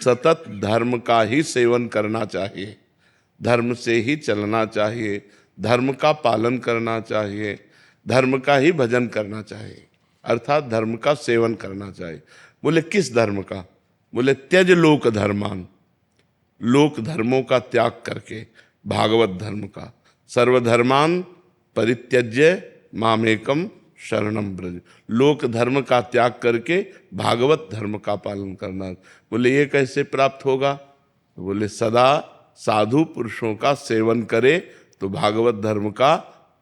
सतत धर्म का ही सेवन करना चाहिए, धर्म से ही चलना चाहिए, धर्म का पालन करना चाहिए, धर्म का ही भजन करना चाहिए, अर्थात धर्म का सेवन करना चाहिए। बोले किस धर्म का? बोले त्यज लोक धर्मान, लोक धर्मों का त्याग करके भागवत धर्म का। सर्वधर्मान परित्यज्य मामेकम शरणम ब्रज, लोक धर्म का त्याग करके भागवत धर्म का पालन करना। बोले ये कैसे प्राप्त होगा? बोले सदा साधु पुरुषों का सेवन करे तो भागवत धर्म का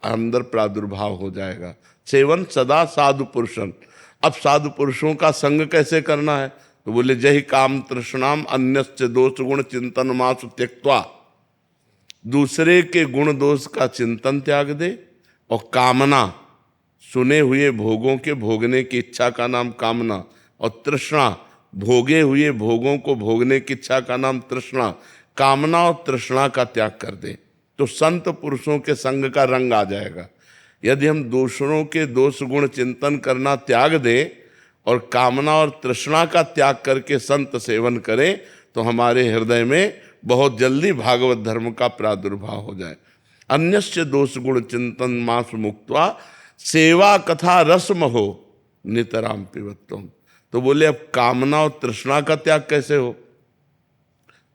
अंदर प्रादुर्भाव हो जाएगा। सेवन सदा साधु पुरुषन। अब साधु पुरुषों का संग कैसे करना है? तो बोले जहि काम तृष्णाम अन्यस्य दोष गुण चिंतन मासु त्यक्त्वा, दूसरे के गुण दोष का चिंतन त्याग दे, और कामना, सुने हुए भोगों के भोगने की इच्छा का नाम कामना, और तृष्णा, भोगे हुए भोगों को भोगने की इच्छा का नाम तृष्णा। कामना और तृष्णा का त्याग कर दे तो संत पुरुषों के संग का रंग आ जाएगा। यदि हम दूसरों के दोष गुण चिंतन करना त्याग दें और कामना और तृष्णा का त्याग करके संत सेवन करें तो हमारे हृदय में बहुत जल्दी भागवत धर्म का प्रादुर्भाव हो जाए। अन्यस्य दोष गुण चिंतन मास मुक्त्वा सेवा कथा रसम हो नितराम पिबत्तम। तो बोले अब कामना और तृष्णा का त्याग कैसे हो?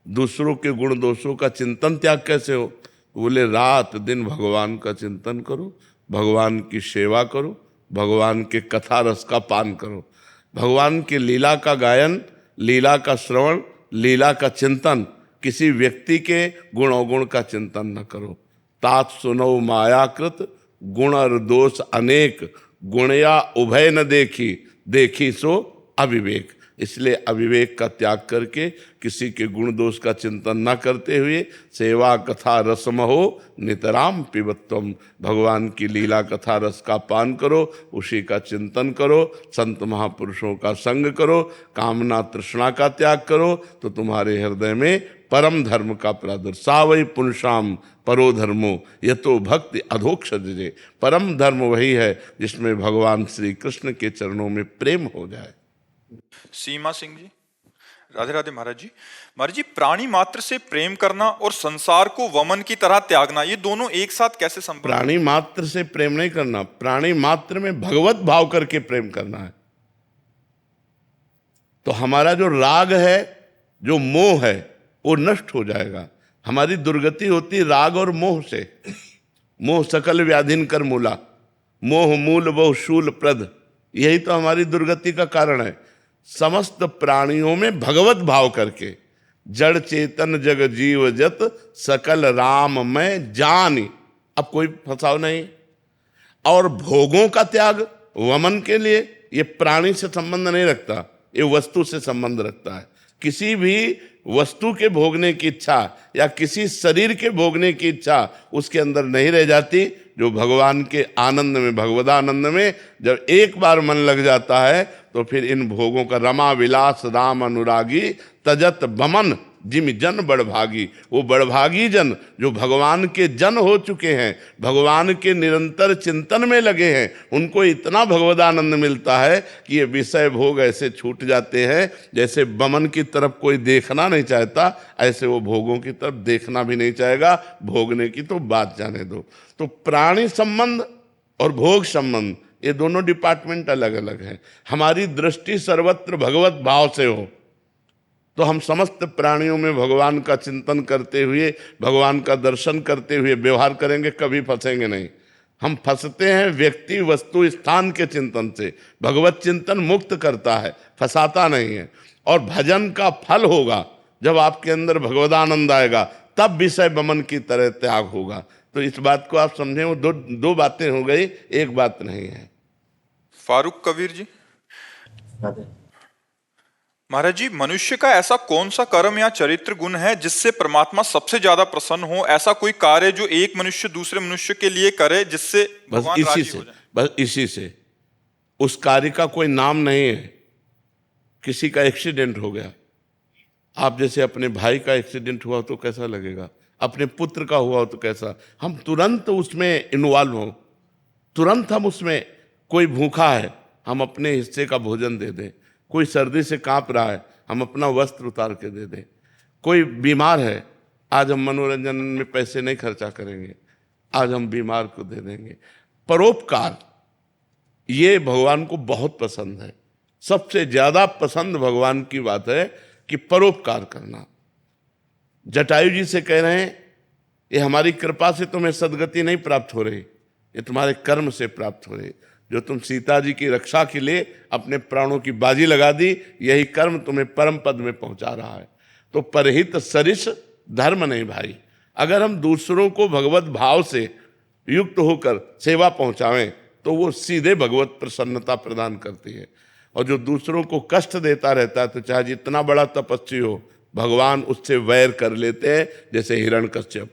दूसरों के गुण दोषों का चिंतन त्याग कैसे हो? बोले रात दिन भगवान का चिंतन करो, भगवान की सेवा करो, भगवान के कथा रस का पान करो, भगवान की लीला का गायन, लीला का श्रवण, लीला का चिंतन, किसी व्यक्ति के गुण अवगुण का चिंतन न करो। तात सुनो मायाकृत गुण और दोष अनेक, गुणया उभय न देखी, देखी सो अविवेक। इसलिए अविवेक का त्याग करके किसी के गुण दोष का चिंतन न करते हुए सेवा कथा रसम हो नितराम पिबत्वम, भगवान की लीला कथा रस का पान करो, उसी का चिंतन करो, संत महापुरुषों का संग करो, कामना तृष्णा का त्याग करो तो तुम्हारे हृदय में परम धर्म का प्रादुर्भाव। सावई पुंसाम परो धर्मो यतो भक्ति अधोक्षजे। परम धर्म वही है जिसमें भगवान श्री कृष्ण के चरणों में प्रेम हो जाए। सीमा सिंह जी, राधे राधे महाराज जी। महाराज जी, प्राणी मात्र से प्रेम करना और संसार को वमन की तरह त्यागना, ये दोनों एक साथ कैसे संभव? प्राणी मात्र से प्रेम नहीं करना, प्राणी मात्र में भगवत भाव करके प्रेम करना है। तो हमारा जो राग है, जो मोह है, वो नष्ट हो जाएगा। हमारी दुर्गति होती राग और मोह से। मोह सकल व्याधिन कर मूला, मोह मूल बहु शूल प्रद, यही तो हमारी दुर्गति का कारण है। समस्त प्राणियों में भगवत भाव करके, जड़ चेतन जग जीव जत सकल राम में जानी, अब कोई फंसाव नहीं। और भोगों का त्याग वमन के लिए, ये प्राणी से संबंध नहीं रखता, ये वस्तु से संबंध रखता है। किसी भी वस्तु के भोगने की इच्छा या किसी शरीर के भोगने की इच्छा उसके अंदर नहीं रह जाती। जो भगवान के आनंद में, भगवदानंद में जब एक बार मन लग जाता है तो फिर इन भोगों का रमा विलास राम अनुरागी तजत बमन जिम जन बड़भागी। वो बड़भागी जन जो भगवान के जन हो चुके हैं, भगवान के निरंतर चिंतन में लगे हैं, उनको इतना भगवदानंद मिलता है कि ये विषय भोग ऐसे छूट जाते हैं जैसे बमन की तरफ कोई देखना नहीं चाहता, ऐसे वो भोगों की तरफ देखना भी नहीं चाहेगा। भोगने की तो बात जाने दो। तो प्राणी संबंध और भोग संबंध, ये दोनों डिपार्टमेंट अलग अलग हैं। हमारी दृष्टि सर्वत्र भगवत भाव से हो तो हम समस्त प्राणियों में भगवान का चिंतन करते हुए, भगवान का दर्शन करते हुए व्यवहार करेंगे, कभी फंसेंगे नहीं। हम फंसते हैं व्यक्ति वस्तु स्थान के चिंतन से। भगवत चिंतन मुक्त करता है, फंसाता नहीं है। और भजन का फल होगा जब आपके अंदर भगवदानंद आएगा, तब विषय बमन की तरह त्याग होगा। तो इस बात को आप समझें, वो दो बातें हो गई, एक बात नहीं है। फारूक कबीर जी, महाराज जी, मनुष्य का ऐसा कौन सा कर्म या चरित्र गुण है जिससे परमात्मा सबसे ज्यादा प्रसन्न हो? ऐसा कोई कार्य जो एक मनुष्य दूसरे मनुष्य के लिए करे जिससे भगवान राजी हो जाए? बस इसी से। उस कार्य का कोई नाम नहीं है। किसी का एक्सीडेंट हो गया, आप जैसे अपने भाई का एक्सीडेंट हुआ तो कैसा लगेगा, अपने पुत्र का हुआ तो कैसा, हम तुरंत उसमें इन्वॉल्व हों, तुरंत हम उसमें, कोई भूखा है हम अपने हिस्से का भोजन दे दें, कोई सर्दी से कांप रहा है हम अपना वस्त्र उतार के दे दें। कोई बीमार है, आज हम मनोरंजन में पैसे नहीं खर्चा करेंगे, आज हम बीमार को दे देंगे। परोपकार ये भगवान को बहुत पसंद है। सबसे ज्यादा पसंद भगवान की बात है कि परोपकार करना। जटायु जी से कह रहे हैं, ये हमारी कृपा से तुम्हें सदगति नहीं प्राप्त हो रही, ये तुम्हारे कर्म से प्राप्त हो रही। जो तुम सीता जी की रक्षा के लिए अपने प्राणों की बाजी लगा दी, यही कर्म तुम्हें परम पद में पहुंचा रहा है। तो परहित सरिस धर्म नहीं भाई। अगर हम दूसरों को भगवत भाव से युक्त होकर सेवा पहुंचावें तो वो सीधे भगवत प्रसन्नता प्रदान करती है। और जो दूसरों को कष्ट देता रहता है, तो चाहे जितना बड़ा तपस्वी हो, भगवान उससे वैर कर लेते हैं। जैसे हिरण्यकश्यप,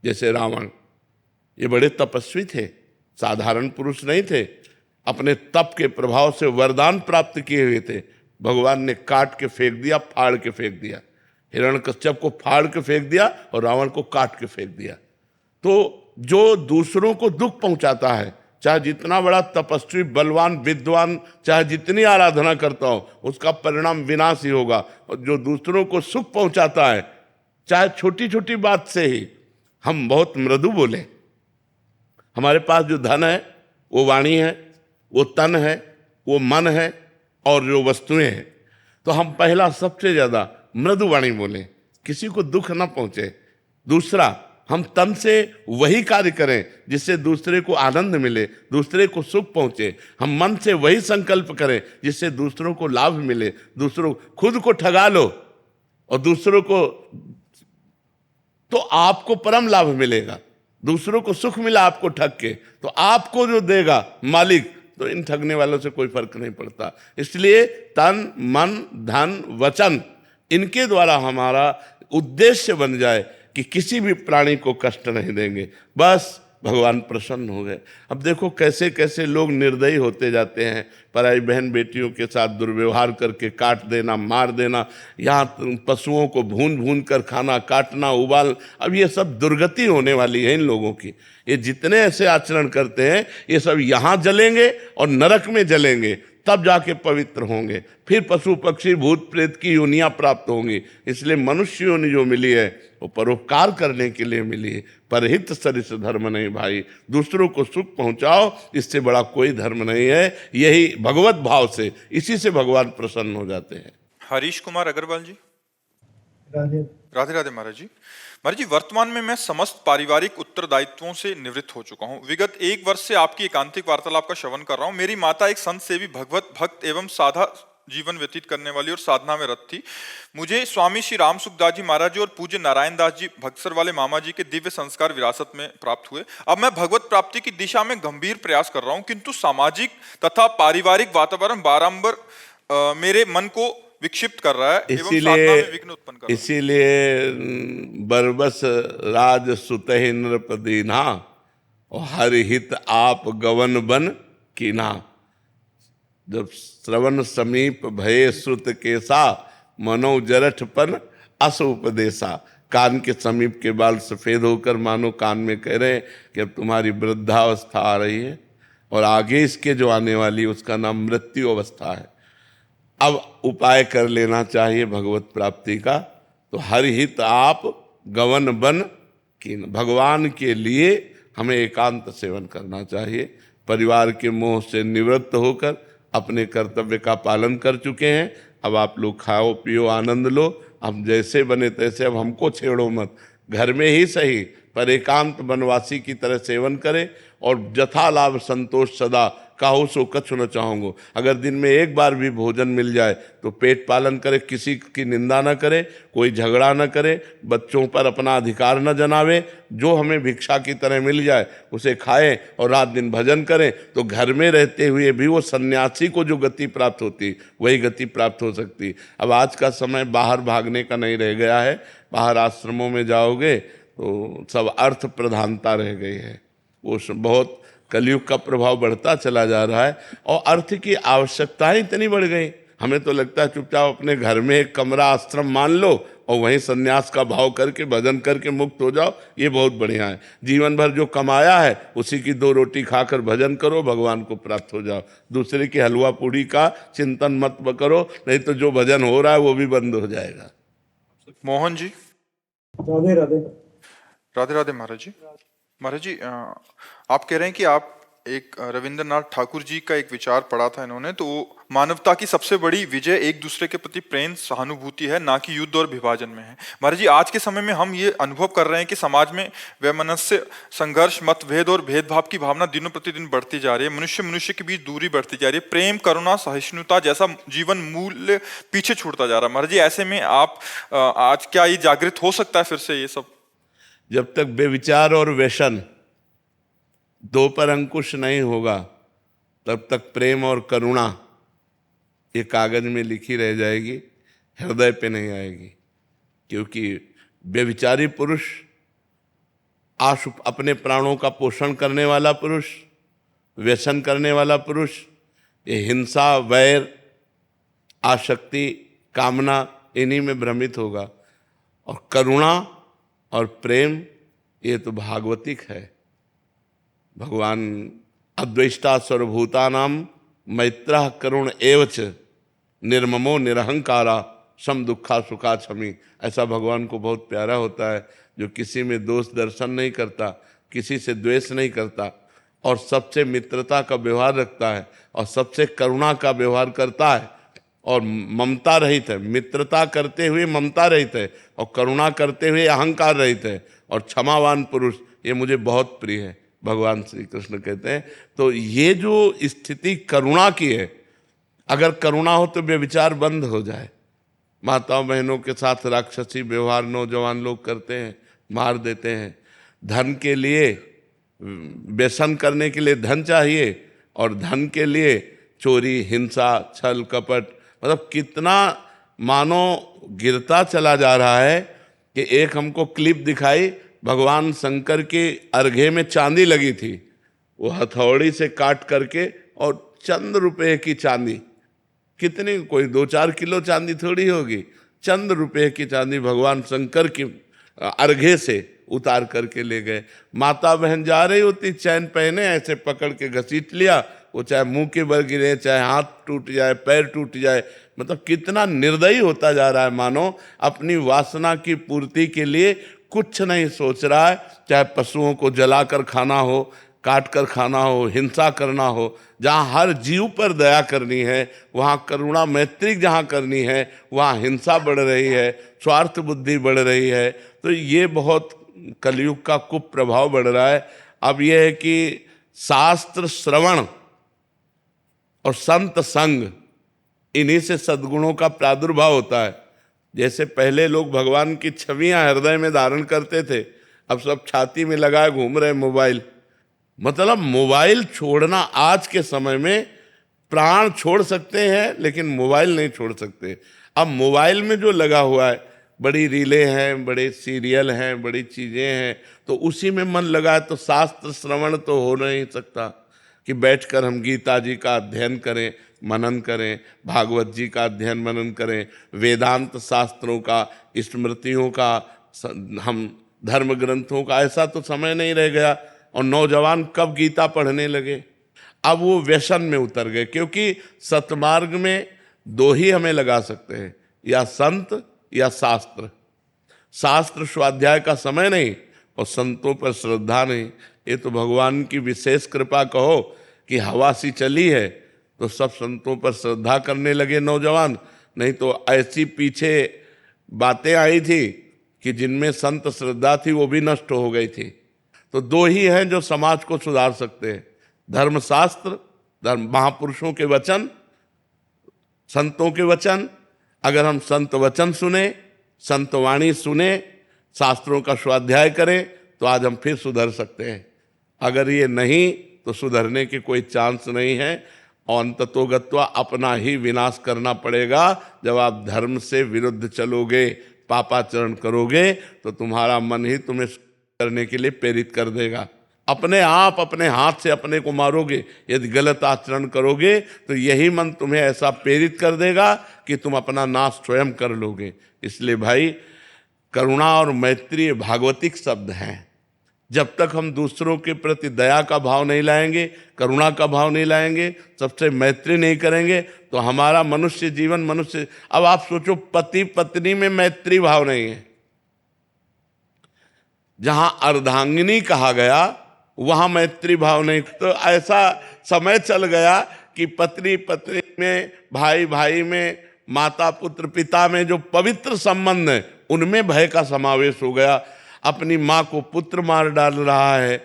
जैसे रावण, ये बड़े तपस्वी थे, साधारण पुरुष नहीं थे। अपने तप के प्रभाव से वरदान प्राप्त किए हुए थे। भगवान ने काट के फेंक दिया, फाड़ के फेंक दिया। हिरण्यकश्यप को फाड़ के फेंक दिया और रावण को काट के फेंक दिया। तो जो दूसरों को दुख पहुंचाता है, चाहे जितना बड़ा तपस्वी, बलवान, विद्वान, चाहे जितनी आराधना करता हो, उसका परिणाम विनाश ही होगा। और जो दूसरों को सुख पहुंचाता है, चाहे छोटी छोटी बात से ही हम बहुत मृदु बोले। हमारे पास जो धन है वो वाणी है, वो तन है, वो मन है और जो वस्तुएं हैं, तो हम पहला सबसे ज्यादा मृदु वाणी बोलें, किसी को दुख ना पहुंचे। दूसरा, हम तन से वही कार्य करें जिससे दूसरे को आनंद मिले, दूसरे को सुख पहुंचे। हम मन से वही संकल्प करें जिससे दूसरों को लाभ मिले। दूसरों, खुद को ठगा लो और दूसरों को, तो आपको परम लाभ मिलेगा। दूसरों को सुख मिला आपको ठग के, तो आपको जो देगा मालिक, तो इन ठगने वालों से कोई फर्क नहीं पड़ता। इसलिए तन, मन, धन, वचन, इनके द्वारा हमारा उद्देश्य बन जाए कि किसी भी प्राणी को कष्ट नहीं देंगे, बस भगवान प्रसन्न हो गए। अब देखो कैसे कैसे लोग निर्दयी होते जाते हैं। पराई बहन बेटियों के साथ दुर्व्यवहार करके काट देना, मार देना, यहाँ पशुओं को भून भून कर खाना, काटना, उबाल। अब ये सब दुर्गति होने वाली है इन लोगों की। ये जितने ऐसे आचरण करते हैं, ये सब यहाँ जलेंगे और नरक में जलेंगे, तब जाके पवित्र होंगे। फिर पशु पक्षी भूत प्रेत की योनियां प्राप्त होंगी। इसलिए मनुष्य योनि जो मिली है वो परोपकार करने के लिए मिली है। परहित सरिस धर्म नहीं भाई। दूसरों को सुख पहुंचाओ, इससे बड़ा कोई धर्म नहीं है। यही भगवत भाव से, इसी से भगवान प्रसन्न हो जाते हैं। हरीश कुमार अग्रवाल जी। राधे राधे राधे महाराज जी। महाराज जी, वर्तमान में मैं समस्त पारिवारिक उत्तरदायित्वों से निवृत्त हो चुका हूँ। विगत 1 वर्ष से आपकी एकांतिक वार्तालाप का श्रवण कर रहा हूँ। मेरी माता एक संत सेवी, भगवत भक्त एवं साधा जीवन व्यतीत करने वाली और साधना में रत थी। मुझे स्वामी श्री राम सुखदास जी महाराज जी और पूज्य नारायण दास जी भक्सर वाले मामा जी के दिव्य संस्कार विरासत में प्राप्त हुए। अब मैं भगवत प्राप्ति की दिशा में गंभीर प्रयास कर रहा हूँ, किंतु सामाजिक तथा पारिवारिक वातावरण बारंबार मेरे मन को विक्षिप्त कर रहा है एवं साधना में विघ्न उत्पन्न कर रहा है। इसीलिए बरबस राज सुतहि नृपदीना और हरि हित आप गवन बन कीना। जब श्रवण समीप भये श्रुत केसा, मनो जरठपन अस उपदेशा। कान के समीप के बाल सफेद होकर मानो कान में कह रहे हैं कि अब तुम्हारी वृद्धावस्था आ रही है और आगे इसके जो आने वाली उसका नाम मृत्यु अवस्था है। अब उपाय कर लेना चाहिए भगवत प्राप्ति का। तो हरि हित आप गवन बन कीन। भगवान के लिए हमें एकांत सेवन करना चाहिए। परिवार के मोह से निवृत्त होकर अपने कर्तव्य का पालन कर चुके हैं। अब आप लोग खाओ पियो आनंद लो। हम जैसे बने तैसे, अब हमको छेड़ो मत। घर में ही सही पर एकांत वनवासी की तरह सेवन करें और जथा लाभ संतोष सदा काहू सो कछु न चाहूँगो। अगर दिन में एक बार भी भोजन मिल जाए तो पेट पालन करे, किसी की निंदा न करे, कोई झगड़ा न करे, बच्चों पर अपना अधिकार न जनावे। जो हमें भिक्षा की तरह मिल जाए उसे खाएं और रात दिन भजन करें, तो घर में रहते हुए भी वो सन्यासी को जो गति प्राप्त होती वही गति प्राप्त हो सकती। अब आज का समय बाहर भागने का नहीं रह गया है। बाहर आश्रमों में जाओगे तो सब अर्थ प्रधानता रह गई है। वो बहुत कलयुग का प्रभाव बढ़ता चला जा रहा है और अर्थ की आवश्यकताएं इतनी बढ़ गई। हमें तो लगता है चुपचाप अपने घर में एक कमरा आश्रम मान लो और वहीं सन्यास का भाव करके भजन करके मुक्त हो जाओ, ये बहुत बढ़िया है। जीवन भर जो कमाया है उसी की 2 रोटी खाकर भजन करो, भगवान को प्राप्त हो जाओ। दूसरे की हलवा पूड़ी का चिंतन मत करो, नहीं तो जो भजन हो रहा है वो भी बंद हो जाएगा। मोहन जी। राधे राधे। राधे राधे महाराज जी। महाराज जी, आप कह रहे हैं कि आप एक रविंद्रनाथ ठाकुर जी का एक विचार पढ़ा था इन्होंने, तो वो मानवता की सबसे बड़ी विजय एक दूसरे के प्रति प्रेम सहानुभूति है, ना कि युद्ध और विभाजन में है। महाराज जी, आज के समय में हम ये अनुभव कर रहे हैं कि समाज में वैमनस्य, संघर्ष, मतभेद और भेदभाव की भावना दिनों प्रतिदिन बढ़ती जा रही है। मनुष्य मनुष्य के बीच दूरी बढ़ती जा रही है। प्रेम, करुणा, सहिष्णुता जैसा जीवन मूल्य पीछे छूटता जा रहा है। महाराज जी, ऐसे में आप आज क्या ये जागृत हो सकता है फिर से ये सब? जब तक बेविचार और व्यसन 2 पर अंकुश नहीं होगा तब तक प्रेम और करुणा ये कागज में लिखी रह जाएगी, हृदय पे नहीं आएगी। क्योंकि व्यभिचारी पुरुष, अपने प्राणों का पोषण करने वाला पुरुष, व्यसन करने वाला पुरुष, ये हिंसा, वैर, आसक्ति, कामना इन्हीं में भ्रमित होगा। और करुणा और प्रेम ये तो भागवतिक है। भगवान अद्वैष्टा सर्वभूतानां मैत्रः करुण एवच निर्ममो निरहंकारा सम दुखा सुखा क्षमी। ऐसा भगवान को बहुत प्यारा होता है, जो किसी में दोष दर्शन नहीं करता, किसी से द्वेष नहीं करता और सबसे मित्रता का व्यवहार रखता है और सबसे करुणा का व्यवहार करता है और ममता रहित है। मित्रता करते हुए ममता रहित है और करुणा करते हुए अहंकार रहित है और क्षमावान पुरुष, ये मुझे बहुत प्रिय है, भगवान श्री कृष्ण कहते हैं। तो ये जो स्थिति करुणा की है, अगर करुणा हो तो व्यभिचार बंद हो जाए। माताओं बहनों के साथ राक्षसी व्यवहार नौजवान लोग करते हैं, मार देते हैं। धन के लिए, व्यसन करने के लिए धन चाहिए और धन के लिए चोरी, हिंसा, छल कपट, मतलब कितना मानो गिरता चला जा रहा है। कि एक हमको क्लिप दिखाई, भगवान शंकर के अर्घे में चांदी लगी थी, वो हथौड़ी से काट करके और चंद रुपए की चांदी, कितनी, कोई 2-4 किलो चांदी थोड़ी होगी, चंद रुपए की चांदी भगवान शंकर की अर्घे से उतार करके ले गए। माता बहन जा रही होती, चैन पहने ऐसे पकड़ के घसीट लिया, वो चाहे मुंह के बल गिरे, चाहे हाथ टूट जाए, पैर टूट जाए। मतलब कितना निर्दयी होता जा रहा है, मानो अपनी वासना की पूर्ति के लिए कुछ नहीं सोच रहा है। चाहे पशुओं को जलाकर खाना हो, काट कर खाना हो, हिंसा करना हो। जहाँ हर जीव पर दया करनी है, वहाँ करुणा मैत्री जहाँ करनी है, वहाँ हिंसा बढ़ रही है, स्वार्थ बुद्धि बढ़ रही है। तो ये बहुत कलयुग का कुप्रभाव बढ़ रहा है। अब यह है कि शास्त्र श्रवण और संत संग, इन्हीं से सद्गुणों का प्रादुर्भाव होता है। जैसे पहले लोग भगवान की छवियां हृदय में धारण करते थे, अब सब छाती में लगाए घूम रहे मोबाइल। मतलब मोबाइल छोड़ना आज के समय में, प्राण छोड़ सकते हैं लेकिन मोबाइल नहीं छोड़ सकते। अब मोबाइल में जो लगा हुआ है, बड़ी रीलें हैं, बड़े सीरियल हैं, बड़ी चीज़ें हैं, तो उसी में मन लगा है। तो शास्त्र श्रवण तो हो नहीं सकता कि बैठकर हम गीता जी का अध्ययन करें, मनन करें, भागवत जी का अध्ययन मनन करें, वेदांत शास्त्रों का, स्मृतियों का, हम धर्म ग्रंथों का। ऐसा तो समय नहीं रह गया। और नौजवान कब गीता पढ़ने लगे? अब वो व्यसन में उतर गए। क्योंकि सतमार्ग में 2 ही हमें लगा सकते हैं, या संत या शास्त्र। शास्त्र स्वाध्याय का समय नहीं और संतों पर श्रद्धा नहीं। ये तो भगवान की विशेष कृपा कहो कि हवा सी चली है तो सब संतों पर श्रद्धा करने लगे नौजवान। नहीं तो ऐसी पीछे बातें आई थी कि जिनमें संत श्रद्धा थी वो भी नष्ट हो गई थी। तो 2 ही हैं जो समाज को सुधार सकते हैं, धर्मशास्त्र, महापुरुषों के वचन, संतों के वचन। अगर हम संत वचन सुने, संत वाणी सुने, शास्त्रों का स्वाध्याय करें, तो आज हम फिर सुधर सकते हैं। अगर ये नहीं तो सुधरने की कोई चांस नहीं है। और अंततोगत्वा अपना ही विनाश करना पड़ेगा। जब आप धर्म से विरुद्ध चलोगे, पापाचरण करोगे, तो तुम्हारा मन ही तुम्हें करने के लिए प्रेरित कर देगा। अपने आप अपने हाथ से अपने को मारोगे। यदि गलत आचरण करोगे तो यही मन तुम्हें ऐसा प्रेरित कर देगा कि तुम अपना नाश स्वयं कर लोगे। इसलिए भाई, करुणा और मैत्री ये भागवतिक शब्द हैं। जब तक हम दूसरों के प्रति दया का भाव नहीं लाएंगे, करुणा का भाव नहीं लाएंगे, सबसे मैत्री नहीं करेंगे, तो हमारा मनुष्य जीवन मनुष्य। अब आप सोचो, पति पत्नी में मैत्री भाव नहीं है। जहां अर्धांगिनी कहा गया वहां मैत्री भाव नहीं। तो ऐसा समय चल गया कि पत्नी पत्नी में, भाई भाई में, माता पुत्र पिता में जो पवित्र संबंध है उनमें भय का समावेश हो गया। अपनी माँ को पुत्र मार डाल रहा है,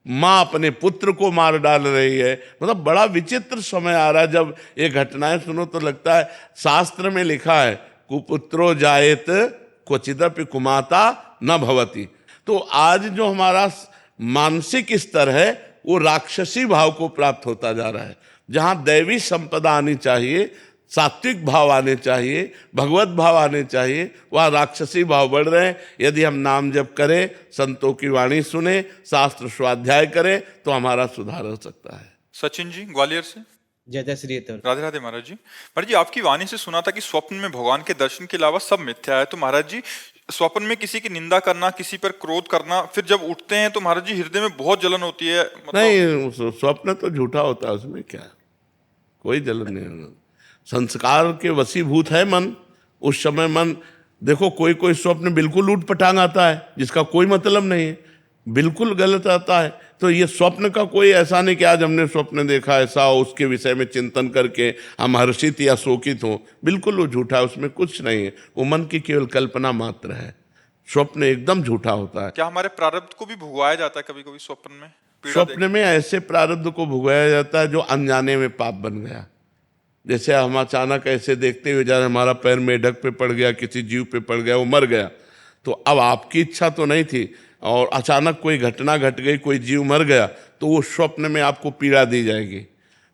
माँ अपने पुत्र को मार डाल रही है। मतलब बड़ा विचित्र समय आ रहा है। जब ये घटनाएं सुनो तो लगता है, शास्त्र में लिखा है कुपुत्रो जायेत क्वचिदपि कुमाता न भवति। तो आज जो हमारा मानसिक स्तर है वो राक्षसी भाव को प्राप्त होता जा रहा है। जहाँ दैवी संपदा आनी चाहिए, सात्विक भाव आने चाहिए, भगवत भाव आने चाहिए, वह राक्षसी भाव बढ़ रहे हैं। यदि हम नाम जप करें, संतों की वाणी सुने, शास्त्र स्वाध्याय करें तो हमारा सुधार हो सकता है। सचिन जी ग्वालियर से। जय जय श्री राधे। राधे राधे महाराज जी। महाराज जी, आपकी वाणी से सुना था कि स्वप्न में भगवान के दर्शन के अलावा सब मिथ्या है। तो महाराज जी, स्वप्न में किसी की निंदा करना, किसी पर क्रोध करना, फिर जब उठते हैं तो महाराज जी हृदय में बहुत जलन होती है। नहीं, स्वप्न तो झूठा होता है, उसमें क्या, कोई जलन नहीं। संस्कार के वशीभूत है मन। उस समय मन, देखो कोई कोई स्वप्न बिल्कुल ऊट पटांग आता है जिसका कोई मतलब नहीं है, बिल्कुल गलत आता है। तो ये स्वप्न का कोई ऐसा नहीं कि आज हमने स्वप्न देखा ऐसा हो, उसके विषय में चिंतन करके हम हर्षित या शोकित हो। बिल्कुल वो झूठा है, उसमें कुछ नहीं है, वो मन की केवल कल्पना मात्र है। स्वप्न एकदम झूठा होता है। क्या हमारे प्रारब्ध को भी भुगवाया जाता है कभी कभी स्वप्न में? स्वप्न में ऐसे प्रारब्ध को भुगवाया जाता है जो अनजाने में पाप बन गया। जैसे हम अचानक ऐसे देखते हुए जा रहे, हमारा पैर मेढक पे पड़ गया, किसी जीव पे पड़ गया, वो मर गया। तो अब आपकी इच्छा तो नहीं थी और अचानक कोई घटना घट गई, कोई जीव मर गया, तो वो स्वप्न में आपको पीड़ा दी जाएगी,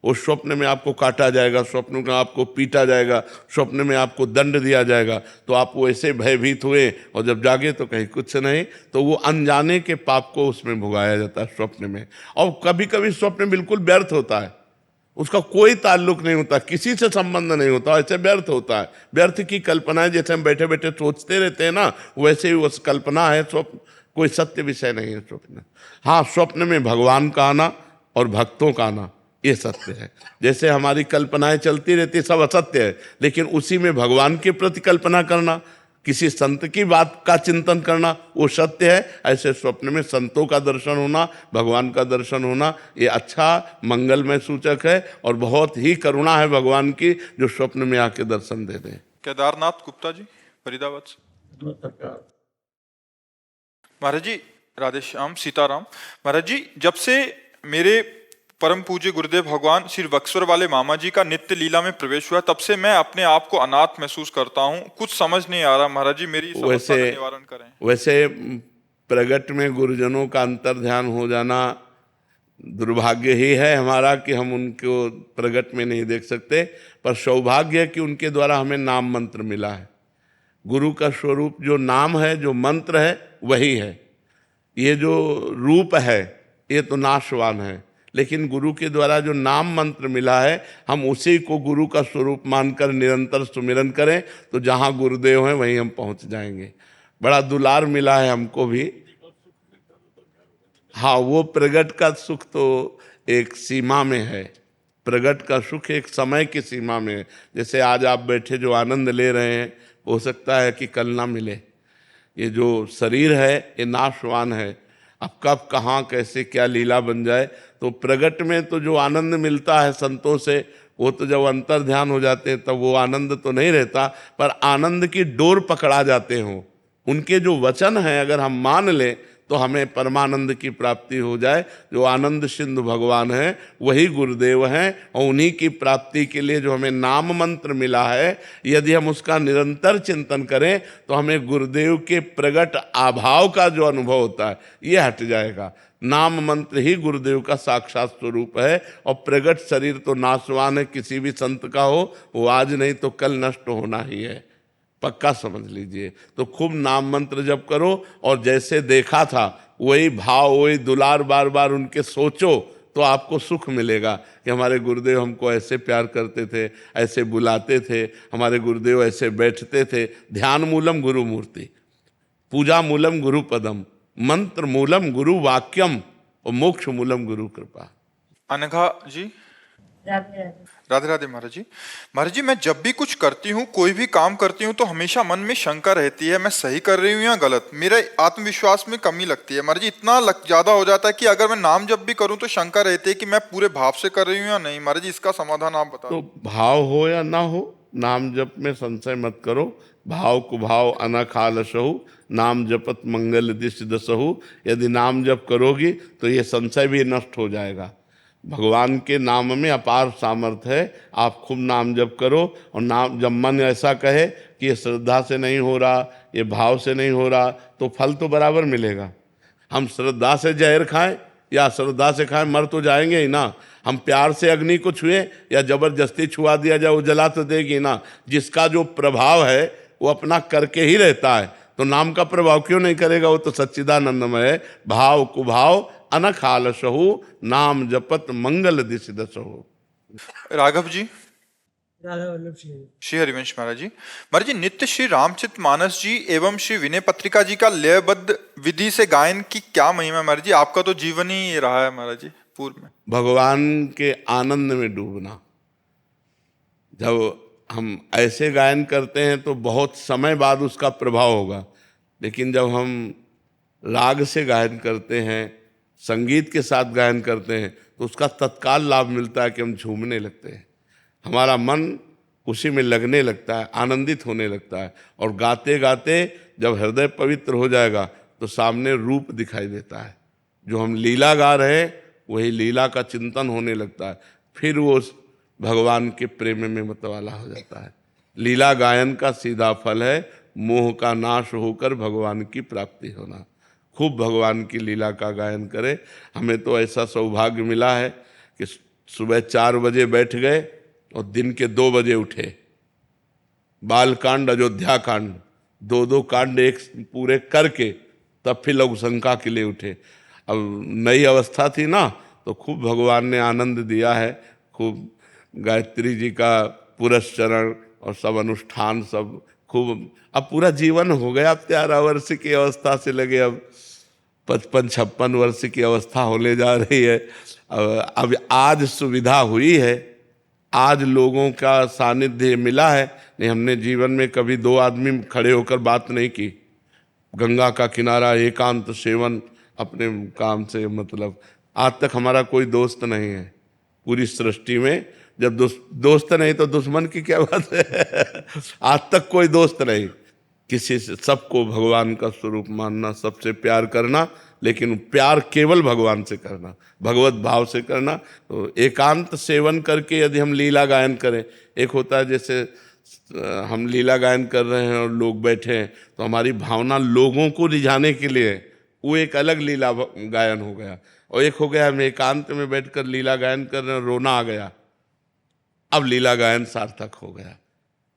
वो स्वप्न में आपको काटा जाएगा, स्वप्न में आपको पीटा जाएगा, स्वप्न में आपको दंड दिया जाएगा। तो आप वो ऐसे भयभीत हुए और जब जागे तो कहीं कुछ नहीं। तो वो अनजाने के पाप को उसमें भुगाया जाता है स्वप्न में। और कभी कभी स्वप्न बिल्कुल व्यर्थ होता है, उसका कोई ताल्लुक नहीं होता, किसी से संबंध नहीं होता, ऐसे व्यर्थ होता है। व्यर्थ की कल्पनाएं जैसे हम बैठे बैठे सोचते रहते हैं ना, वैसे ही वो कल्पना है स्वप्न, कोई सत्य विषय नहीं है स्वप्न। हाँ, स्वप्न में भगवान का आना और भक्तों का आना ये सत्य है। जैसे हमारी कल्पनाएं चलती रहती सब असत्य है, लेकिन उसी में भगवान के प्रति कल्पना करना, किसी संत की बात का चिंतन करना वो सत्य है। ऐसे स्वप्न में संतों का दर्शन होना, भगवान का दर्शन होना, ये अच्छा मंगलमय सूचक है। और बहुत ही करुणा है भगवान की जो स्वप्न में आके दर्शन दे दें। केदारनाथ गुप्ता जी फरीदाबाद से। महाराज जी राधे श्याम सीताराम। महाराज जी, जब से मेरे परम पूज्य गुरुदेव भगवान श्री बक्सर वाले मामा जी का नित्य लीला में प्रवेश हुआ, तब से मैं अपने आप को अनाथ महसूस करता हूँ। कुछ समझ नहीं आ रहा महाराज जी, मेरी समस्या का निवारण करें। वैसे प्रगट में गुरुजनों का अंतर ध्यान हो जाना दुर्भाग्य ही है हमारा कि हम उनको प्रगट में नहीं देख सकते, पर सौभाग्य है कि उनके द्वारा हमें नाम मंत्र मिला है। गुरु का स्वरूप जो नाम है, जो मंत्र है, वही है। ये जो रूप है ये तो नाशवान है, लेकिन गुरु के द्वारा जो नाम मंत्र मिला है, हम उसी को गुरु का स्वरूप मानकर निरंतर सुमिरन करें तो जहाँ गुरुदेव हैं वहीं हम पहुँच जाएंगे। बड़ा दुलार मिला है हमको भी। हाँ, वो प्रगट का सुख तो एक सीमा में है, प्रगट का सुख एक समय की सीमा में है। जैसे आज आप बैठे जो आनंद ले रहे हैं, हो सकता है कि कल ना मिले। ये जो शरीर है ये नाशवान है, अब कब कहाँ कैसे क्या लीला बन जाए। तो प्रगट में तो जो आनंद मिलता है संतों से, वो तो जब अंतर ध्यान हो जाते हैं तब वो आनंद तो नहीं रहता, पर आनंद की डोर पकड़ा जाते हो। उनके जो वचन हैं अगर हम मान लें तो हमें परमानंद की प्राप्ति हो जाए। जो आनंद सिंधु भगवान है वही गुरुदेव हैं, और उन्हीं की प्राप्ति के लिए जो हमें नाम मंत्र मिला है, यदि हम उसका निरंतर चिंतन करें तो हमें गुरुदेव के प्रगट आभाव का जो अनुभव होता है ये हट जाएगा। नाम मंत्र ही गुरुदेव का साक्षात स्वरूप है। और प्रगट शरीर तो नाशवान है, किसी भी संत का हो वो आज नहीं तो कल नष्ट होना ही है, पक्का समझ लीजिए। तो खूब नाम मंत्र जप करो और जैसे देखा था वही भाव, वही दुलार बार बार उनके सोचो तो आपको सुख मिलेगा कि हमारे गुरुदेव हमको ऐसे प्यार करते थे, ऐसे बुलाते थे, हमारे गुरुदेव ऐसे बैठते थे। ध्यान मूलम गुरु मूर्ति, पूजा मूलम गुरु पदम, मंत्र मूलम गुरु वाक्यम और मोक्ष मूलम गुरु कृपा। अनघा जी। राधे राधे। राधे राधे महाराज जी। महाराज जी, मैं जब भी कुछ करती हूँ, कोई भी काम करती हूँ, तो हमेशा मन में शंका रहती है, मैं सही कर रही हूँ या गलत। मेरे आत्मविश्वास में कमी लगती है महाराज जी, इतना ज्यादा हो जाता है कि अगर मैं नाम जब भी करूँ तो शंका रहती है कि मैं पूरे भाव से कर रही हूँ या नहीं। महाराज जी, इसका समाधान आप बता। तो भाव हो या ना हो, नाम जप में संशय मत करो। भाव कुभाव अनखालसहु, नाम जपत मंगल दिश दसहु। यदि नाम जप करोगी तो ये संशय भी नष्ट हो जाएगा। भगवान के नाम में अपार सामर्थ्य है। आप खूब नाम जप करो, और नाम जब मन ऐसा कहे कि ये श्रद्धा से नहीं हो रहा, ये भाव से नहीं हो रहा, तो फल तो बराबर मिलेगा। हम श्रद्धा से जहर खाएं या श्रद्धा से खाएं, मर तो जाएंगे ही ना। हम प्यार से अग्नि को छुएं या जबरदस्ती छुआ दिया जाए, वो जला तो देगी ना। जिसका जो प्रभाव है वो अपना करके ही रहता है, तो नाम का प्रभाव क्यों नहीं करेगा? वो तो सच्चिदानंदमय है। भाव कुभाव अनखालसहु, नाम जपत मंगल दिश दसहु। राघव जी। राधा वल्लभ सिंह। श्री हरिवंश महाराज जी। महाराज जी, नित्य श्री रामचरित मानस जी एवं श्री विनय पत्रिका जी का लयबद्ध विधि से गायन की क्या महिमा है महाराज जी? आपका तो जीवन ही रहा है महाराज जी पूर्व में। भगवान के आनंद में डूबना। जब हम ऐसे गायन करते हैं तो बहुत समय बाद उसका प्रभाव होगा, लेकिन जब हम राग से गायन करते हैं, संगीत के साथ गायन करते हैं, तो उसका तत्काल लाभ मिलता है कि हम झूमने लगते हैं, हमारा मन उसी में लगने लगता है, आनंदित होने लगता है। और गाते गाते जब हृदय पवित्र हो जाएगा तो सामने रूप दिखाई देता है। जो हम लीला गा रहे हैं वही लीला का चिंतन होने लगता है, फिर वो उस भगवान के प्रेम में मतवाला हो जाता है। लीला गायन का सीधा फल है मोह का नाश होकर भगवान की प्राप्ति होना। खूब भगवान की लीला का गायन करें। हमें तो ऐसा सौभाग्य मिला है कि सुबह 4 बजे बैठ गए और दिन के 2 बजे उठे। बालकांड, अयोध्या कांड, 2-2 कांड एक पूरे करके तब फिर लघु शंका के लिए उठे। अब नई अवस्था थी ना, तो खूब भगवान ने आनंद दिया है। खूब गायत्री जी का पुरस्चरण और सब अनुष्ठान सब खूब। अब पूरा जीवन हो गया। अब 13 वर्ष की अवस्था से लगे अब 55-56 वर्ष की अवस्था होने जा रही है। अब आज सुविधा हुई है, आज लोगों का सानिध्य मिला है। नहीं, हमने जीवन में कभी 2 आदमी खड़े होकर बात नहीं की। गंगा का किनारा, एकांत सेवन, अपने काम से मतलब। आज तक हमारा कोई दोस्त नहीं है पूरी सृष्टि में। जब दोस्त नहीं तो दुश्मन की क्या बात है। आज तक कोई दोस्त नहीं किसी से। सबको भगवान का स्वरूप मानना, सबसे प्यार करना, लेकिन प्यार केवल भगवान से करना, भगवत भाव से करना। तो एकांत सेवन करके यदि हम लीला गायन करें, एक होता है जैसे हम लीला गायन कर रहे हैं और लोग बैठे हैं, तो हमारी भावना लोगों को रिझाने के लिए, वो एक अलग लीला गायन हो गया। और एक हो गया हम एकांत में बैठकर लीला गायन कर रहे हैं, रोना आ गया, अब लीला गायन सार्थक हो गया।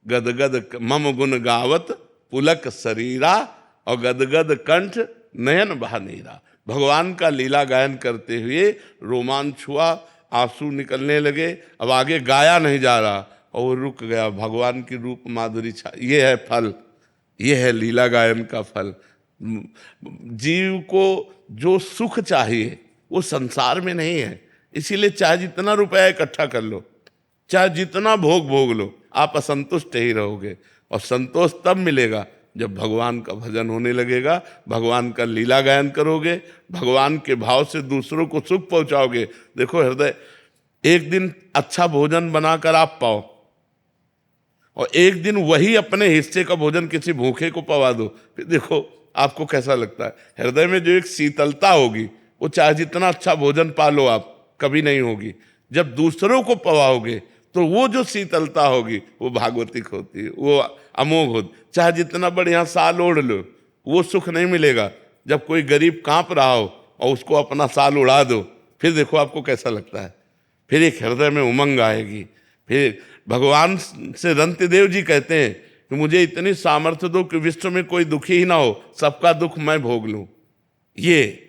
गदगद मम गुण गावत पुलक शरीरा और गदगद कंठ नयन बहानीरा। भगवान का लीला गायन करते हुए रोमांच हुआ, आंसू निकलने लगे। अब आगे गाया नहीं जा रहा और वो रुक गया। भगवान की रूप माधुरी छा। ये है फल, ये है लीला गायन का फल। जीव को जो सुख चाहिए वो संसार में नहीं है। इसीलिए चाहे जितना रुपया इकट्ठा कर लो, चाहे जितना भोग भोग लो, आप असंतुष्ट ही रहोगे। और संतोष तब मिलेगा जब भगवान का भजन होने लगेगा, भगवान का लीला गायन करोगे, भगवान के भाव से दूसरों को सुख पहुंचाओगे। देखो हृदय, एक दिन अच्छा भोजन बनाकर आप पाओ और एक दिन वही अपने हिस्से का भोजन किसी भूखे को पवा दो, फिर देखो आपको कैसा लगता है। हृदय में जो एक शीतलता होगी, वो चाहे जितना अच्छा भोजन पा लो आप, कभी नहीं होगी। जब दूसरों को पवाओगे तो वो जो शीतलता होगी वो भागवतिक होती है, वो अमोघ होती। चाहे जितना बढ़िया साल ओढ़ लो, वो सुख नहीं मिलेगा। जब कोई गरीब कांप रहा हो और उसको अपना साल उड़ा दो, फिर देखो आपको कैसा लगता है। फिर एक हृदय में उमंग आएगी। फिर भगवान से रंतिदेव जी कहते हैं कि मुझे इतनी सामर्थ्य दो कि विश्व में कोई दुखी ही ना हो, सबका दुख मैं भोग लूं। ये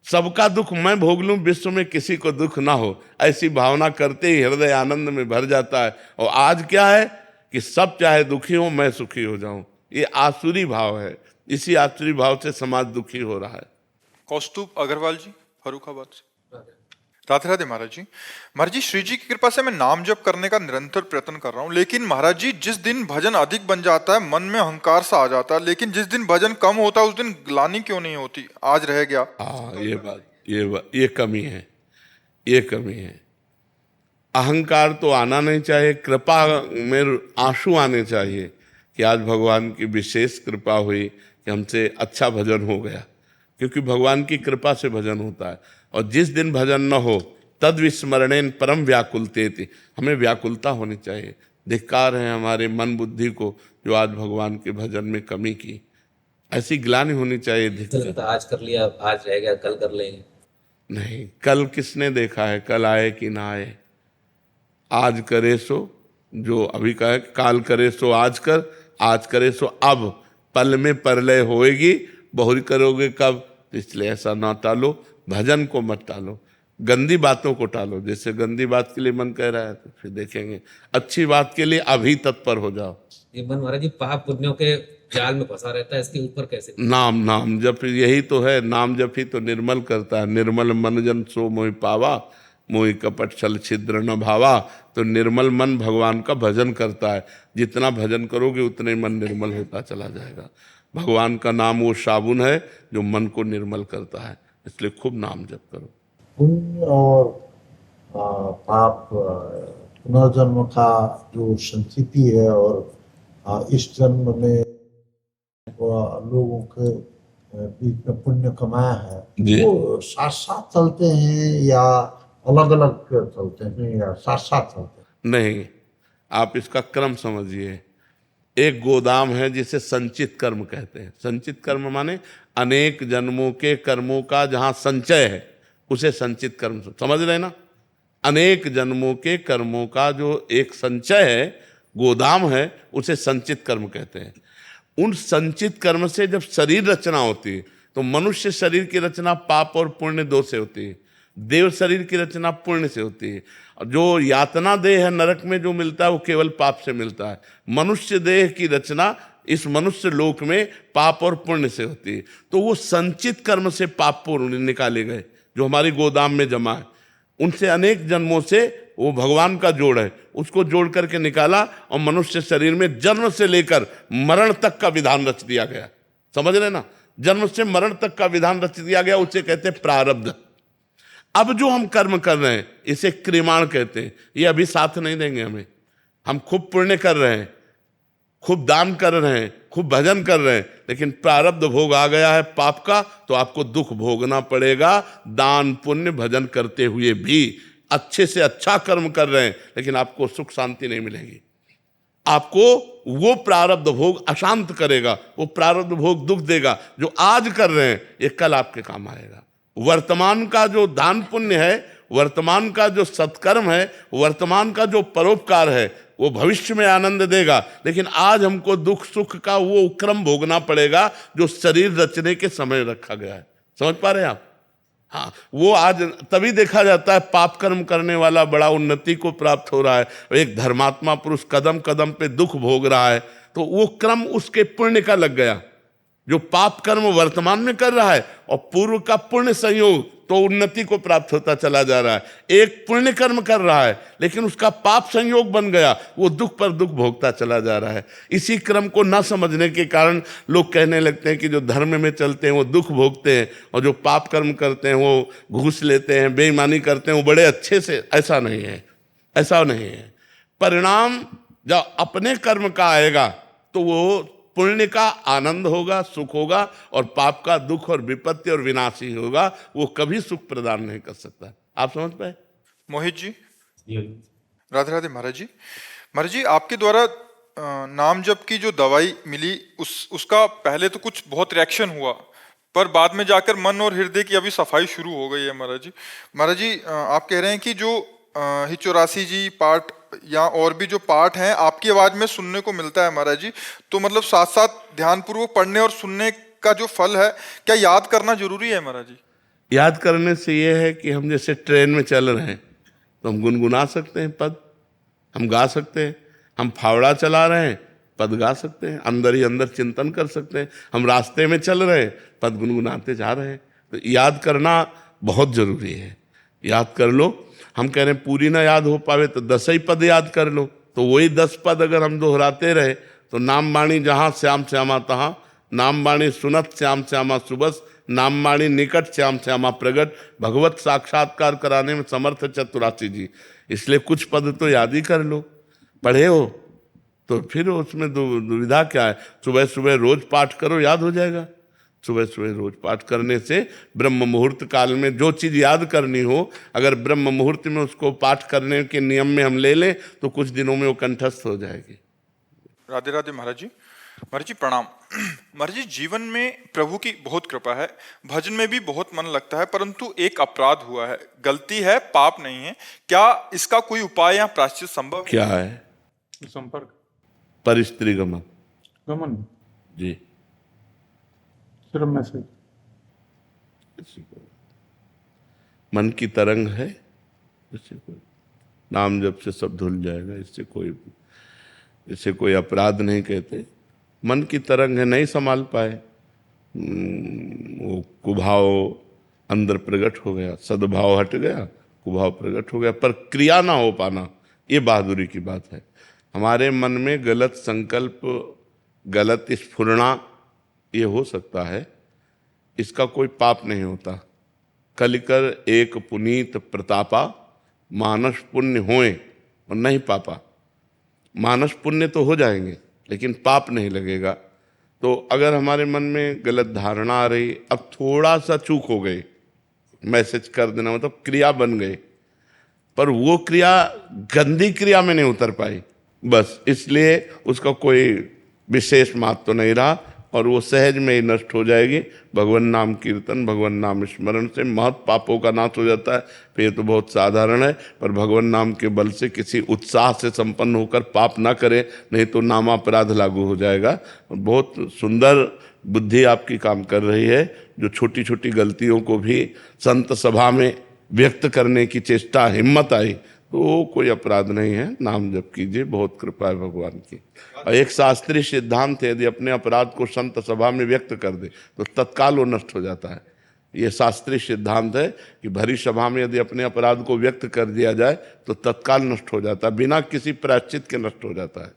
सबका दुख मैं भोग लूं, विश्व में किसी को दुख ना हो, ऐसी भावना करते ही हृदय आनंद में भर जाता है। और आज क्या है कि सब चाहे दुखी हो, मैं सुखी हो जाऊं। ये आसुरी भाव है। इसी आसुरी भाव से समाज दुखी हो रहा है। कौस्तुभ अग्रवाल जी फरुखाबाद से। राधे राधे महाराज जी। महाराज जी, श्री जी की कृपा से मैं नाम जप करने का निरंतर प्रयत्न कर रहा हूँ, लेकिन महाराज जी जिस दिन भजन अधिक बन जाता है मन में अहंकार सा आ जाता है, लेकिन जिस दिन भजन कम होता है उस दिन ग्लानि क्यों नहीं होती? आज रह गया। हाँ, ये कमी है, ये कमी है। अहंकार तो आना नहीं चाहिए, कृपा में आंसू आने चाहिए कि आज भगवान की विशेष कृपा हुई कि हमसे अच्छा भजन हो गया, क्योंकि भगवान की कृपा से भजन होता है। और जिस दिन भजन न हो तद विस्मरणेन परम व्याकुलतेति, हमें व्याकुलता होनी चाहिए। धिक्कार है हमारे मन बुद्धि को जो आज भगवान के भजन में कमी की, ऐसी ग्लानि होनी चाहिए। तो आज कर लिया, आज रह गया, कल कर लेंगे। नहीं, कल किसने देखा है? कल आए कि ना आए? आज करे सो, जो अभी का है, काल करे सो आज कर, आज करे सो अब, पल में परलय होएगी, बहुरी करोगे कब? इसलिए ऐसा ना टालो, भजन को मत टालो, गंदी बातों को टालो। जैसे गंदी बात के लिए मन कह रहा है तो फिर देखेंगे, अच्छी बात के लिए अभी तत्पर हो जाओ। ये मन महाराज जी पाप पुण्यों के जाल में फंसा रहता है, इसके ऊपर कैसे? नाम जप, यही तो है, नाम जप ही तो निर्मल करता है। निर्मल मन जन सो मोहि पावा, मोहि कपट छल छिद्र न भावा। तो निर्मल मन भगवान का भजन करता है, जितना भजन करोगे उतने मन निर्मल होता चला जाएगा। भगवान का नाम वो साबुन है जो मन को निर्मल करता है, इसलिए खूब नाम जप करो। पुण्य और पाप पुनर्जन्म का जो संस्कृति है, और इस जन्म में लोगों के बीच में पुण्य कमाया है, वो साथ साथ चलते हैं या अलग अलग चलते हैं या साथ साथ चलते हैं? नहीं, आप इसका क्रम समझिए। एक गोदाम है जिसे संचित कर्म कहते हैं। संचित कर्म माने अनेक जन्मों के कर्मों का जहां संचय है उसे संचित कर्म समझ रहे ना। अनेक जन्मों के कर्मों का जो एक संचय है, गोदाम है, उसे संचित कर्म कहते हैं। उन संचित कर्म से जब शरीर रचना होती है तो मनुष्य शरीर की रचना पाप और पुण्य दो से होती है। देव शरीर की रचना पुण्य से होती है। जो यातना देह है नरक में जो मिलता है वो केवल पाप से मिलता है। मनुष्य देह की रचना इस मनुष्य लोक में पाप और पुण्य से होती है। तो वो संचित कर्म से पाप पुण्य निकाले गए जो हमारी गोदाम में जमा है, उनसे अनेक जन्मों से वो भगवान का जोड़ है, उसको जोड़ करके निकाला और मनुष्य शरीर में जन्म से लेकर मरण तक का विधान रच दिया गया। समझ रहे ना, जन्म से मरण तक का विधान रच दिया गया, उसे कहते हैं प्रारब्ध। अब जो हम कर्म कर रहे हैं इसे क्रिमाण कहते हैं। ये अभी साथ नहीं देंगे हमें। हम खूब पुण्य कर रहे हैं, खूब दान कर रहे हैं, खूब भजन कर रहे हैं, लेकिन प्रारब्ध भोग आ गया है पाप का, तो आपको दुख भोगना पड़ेगा। दान पुण्य भजन करते हुए भी अच्छे से अच्छा कर्म कर रहे हैं, लेकिन आपको सुख शांति नहीं मिलेगी। आपको वो प्रारब्ध भोग अशांत करेगा, वो प्रारब्ध भोग दुख देगा। जो आज कर रहे हैं ये कल आपके काम आएगा। वर्तमान का जो दान पुण्य है, वर्तमान का जो सत्कर्म है, वर्तमान का जो परोपकार है, वो भविष्य में आनंद देगा। लेकिन आज हमको दुख सुख का वो क्रम भोगना पड़ेगा जो शरीर रचने के समय रखा गया है। समझ पा रहे हैं आप? हाँ, वो आज तभी देखा जाता है पाप कर्म करने वाला बड़ा उन्नति को प्राप्त हो रहा है, एक धर्मात्मा पुरुष कदम कदम पे दुख भोग रहा है, तो वो क्रम उसके पुण्य का लग गया। जो पाप कर्म वर्तमान में कर रहा है और पूर्व का पुण्य संयोग, तो उन्नति को प्राप्त होता चला जा रहा है। एक पुण्य कर्म कर रहा है लेकिन उसका पाप संयोग बन गया, वो दुख पर दुख भोगता चला जा रहा है। इसी क्रम को न समझने के कारण लोग कहने लगते हैं कि जो धर्म में चलते हैं वो दुख भोगते हैं और जो पाप कर्म करते हैं वो घूस लेते हैं, बेईमानी करते हैं, वो बड़े अच्छे से। ऐसा नहीं है, ऐसा नहीं है। परिणाम जब अपने कर्म का आएगा तो वो पुण्य का आनंद होगा, सुख होगा, और पाप का दुख और विपत्ति और विनाश ही होगा। वो कभी सुख प्रदान नहीं कर सकता। आप समझ पाए? मोहित जी। राधे राधे महाराज जी। महाराज जी, आपके द्वारा नाम जप की जो दवाई मिली उसका पहले तो कुछ बहुत रिएक्शन हुआ, पर बाद में जाकर मन और हृदय की अभी सफाई शुरू हो गई है महाराज जी। महाराज जी, आप कह रहे हैं कि जो हिचौरासी जी पाठ या और भी जो पाठ हैं आपकी आवाज में सुनने को मिलता है महाराज जी, तो मतलब साथ साथ ध्यानपूर्वक पढ़ने और सुनने का जो फल है, क्या याद करना जरूरी है महाराज जी? याद करने से ये है कि हम जैसे ट्रेन में चल रहे हैं तो हम गुनगुना सकते हैं पद, हम गा सकते हैं। हम फावड़ा चला रहे हैं पद गा सकते हैं, अंदर ही अंदर चिंतन कर सकते हैं। हम रास्ते में चल रहे हैं, पद गुनगुनाते जा रहे हैं, तो याद करना बहुत जरूरी है। याद कर लो। हम कह रहे हैं पूरी ना याद हो पावे तो 10 ही पद याद कर लो, तो वही 10 पद अगर हम दोहराते रहे तो नाम बाणी जहाँ श्याम श्यामा तहाँ, नाम बाणी सुनत श्याम श्यामा सुबस, नाम बाणी निकट श्याम श्यामा प्रगट, भगवत साक्षात्कार कराने में समर्थ चतुरासी जी। इसलिए कुछ पद तो याद ही कर लो। पढ़े हो तो फिर उसमें दुविधा क्या है? सुबह सुबह रोज पाठ करो, याद हो जाएगा। सुबह सुबह रोज पाठ करने से ब्रह्म मुहूर्त काल में जो चीज याद करनी हो, अगर ब्रह्म मुहूर्त में उसको पाठ करने के नियम में हम ले लें तो कुछ दिनों में वो कंठस्थ हो जाएगी। राधे राधे महाराज जी। महाराज जी प्रणाम। महाराज जी, जीवन में प्रभु की बहुत कृपा है, भजन में भी बहुत मन लगता है, परंतु एक अपराध हुआ है। गलती है, पाप नहीं है। क्या इसका कोई उपाय या प्रायश्चित संभव है? क्या है? संपर्क परिस्त्री गमन गमन जी। सिर्फ मैसेज मन की तरंग है, इससे कोई नाम जप से सब धुल जाएगा। इससे कोई अपराध नहीं कहते। मन की तरंग है, नहीं संभाल पाए, वो कुभाव अंदर प्रकट हो गया, सद्भाव हट गया, कुभाव प्रकट हो गया, पर क्रिया ना हो पाना, ये बहादुरी की बात है। हमारे मन में गलत संकल्प, गलत स्फुरना ये हो सकता है, इसका कोई पाप नहीं होता। कलिकर एक पुनीत प्रतापा, मानस पुण्य होए और नहीं पापा। मानस पुण्य तो हो जाएंगे लेकिन पाप नहीं लगेगा। तो अगर हमारे मन में गलत धारणा आ रही, अब थोड़ा सा चूक हो गई, मैसेज कर देना मतलब क्रिया बन गई, पर वो क्रिया गंदी क्रिया में नहीं उतर पाई, बस इसलिए उसका कोई विशेष महत्व तो नहीं रहा और वो सहज में ही नष्ट हो जाएगी। भगवान नाम कीर्तन, भगवान नाम स्मरण से महत पापों का नाश हो जाता है। फिर ये तो बहुत साधारण है, पर भगवान नाम के बल से किसी उत्साह से संपन्न होकर पाप ना करें, नहीं तो नामापराध लागू हो जाएगा। बहुत सुंदर बुद्धि आपकी काम कर रही है, जो छोटी छोटी गलतियों को भी संत सभा में व्यक्त करने की चेष्टा, हिम्मत आई, तो कोई अपराध नहीं है। नाम जप कीजिए, बहुत कृपा है भगवान की। और एक शास्त्रीय सिद्धांत है, यदि अपने अपराध को संत सभा में व्यक्त कर दे तो तत्काल वो नष्ट हो जाता है। ये शास्त्रीय सिद्धांत है कि भरी सभा में यदि अपने अपराध को व्यक्त कर दिया जाए तो तत्काल नष्ट हो जाता है, बिना किसी प्रायश्चित के नष्ट हो जाता है।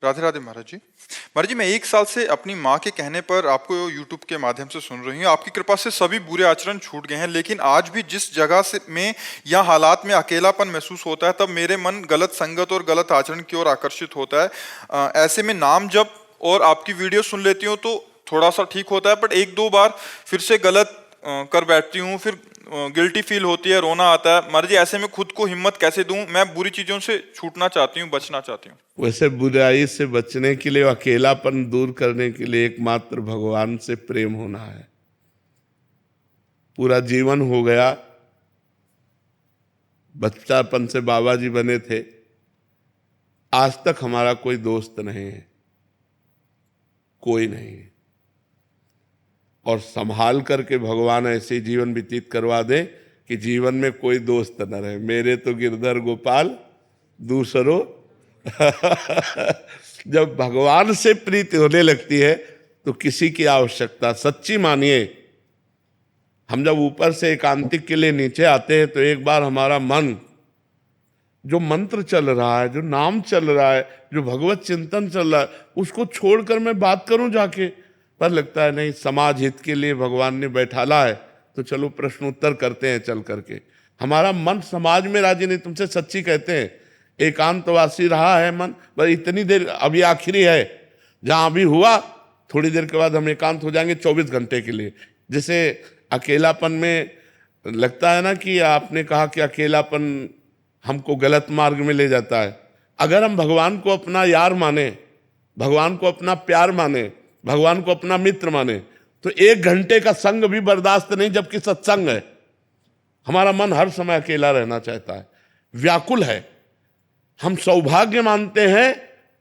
राधे राधे महाराज जी। महाराज जी, मैं 1 साल से अपनी माँ के कहने पर आपको YouTube के माध्यम से सुन रही हूँ। आपकी कृपा से सभी बुरे आचरण छूट गए हैं, लेकिन आज भी जिस जगह से में या हालात में अकेलापन महसूस होता है, तब मेरे मन गलत संगत और गलत आचरण की ओर आकर्षित होता है। ऐसे में नाम जप और आपकी वीडियो सुन लेती हूँ तो थोड़ा सा ठीक होता है, बट 1-2 बार फिर से गलत कर बैठती हूँ, फिर गिल्टी फील होती है, रोना आता है। महाराज जी, ऐसे में खुद को हिम्मत कैसे दूं? मैं बुरी चीजों से छूटना चाहती हूँ, बचना चाहती हूँ। वैसे बुराई से बचने के लिए, अकेलापन दूर करने के लिए एकमात्र भगवान से प्रेम होना है। पूरा जीवन हो गया, बच्चापन से बाबा जी बने थे, आज तक हमारा कोई दोस्त नहीं है, कोई नहीं है। और संभाल करके भगवान ऐसे जीवन व्यतीत करवा दे कि जीवन में कोई दोस्त न रहे। मेरे तो गिरधर गोपाल दूसरों जब भगवान से प्रीति होने लगती है तो किसी की आवश्यकता, सच्ची मानिए, हम जब ऊपर से एकांतिक के लिए नीचे आते हैं तो एक बार हमारा मन, जो मंत्र चल रहा है, जो नाम चल रहा है, जो भगवत चिंतन चल रहा है, उसको छोड़कर मैं बात करूं जाके, पर लगता है नहीं, समाज हित के लिए भगवान ने बैठाला है तो चलो प्रश्न उत्तर करते हैं चल करके। हमारा मन समाज में राजी नहीं, तुमसे सच्ची कहते हैं, एकांतवासी रहा है मन। बस इतनी देर, अभी आखिरी है, जहां अभी हुआ, थोड़ी देर के बाद हम एकांत हो जाएंगे 24 घंटे के लिए। जैसे अकेलापन में लगता है ना कि आपने कहा कि अकेलापन हमको गलत मार्ग में ले जाता है। अगर हम भगवान को अपना यार माने, भगवान को अपना प्यार माने, भगवान को अपना मित्र माने, तो 1 घंटे का संग भी बर्दाश्त नहीं, जबकि सत्संग है। हमारा मन हर समय अकेला रहना चाहता है, व्याकुल है। हम सौभाग्य मानते हैं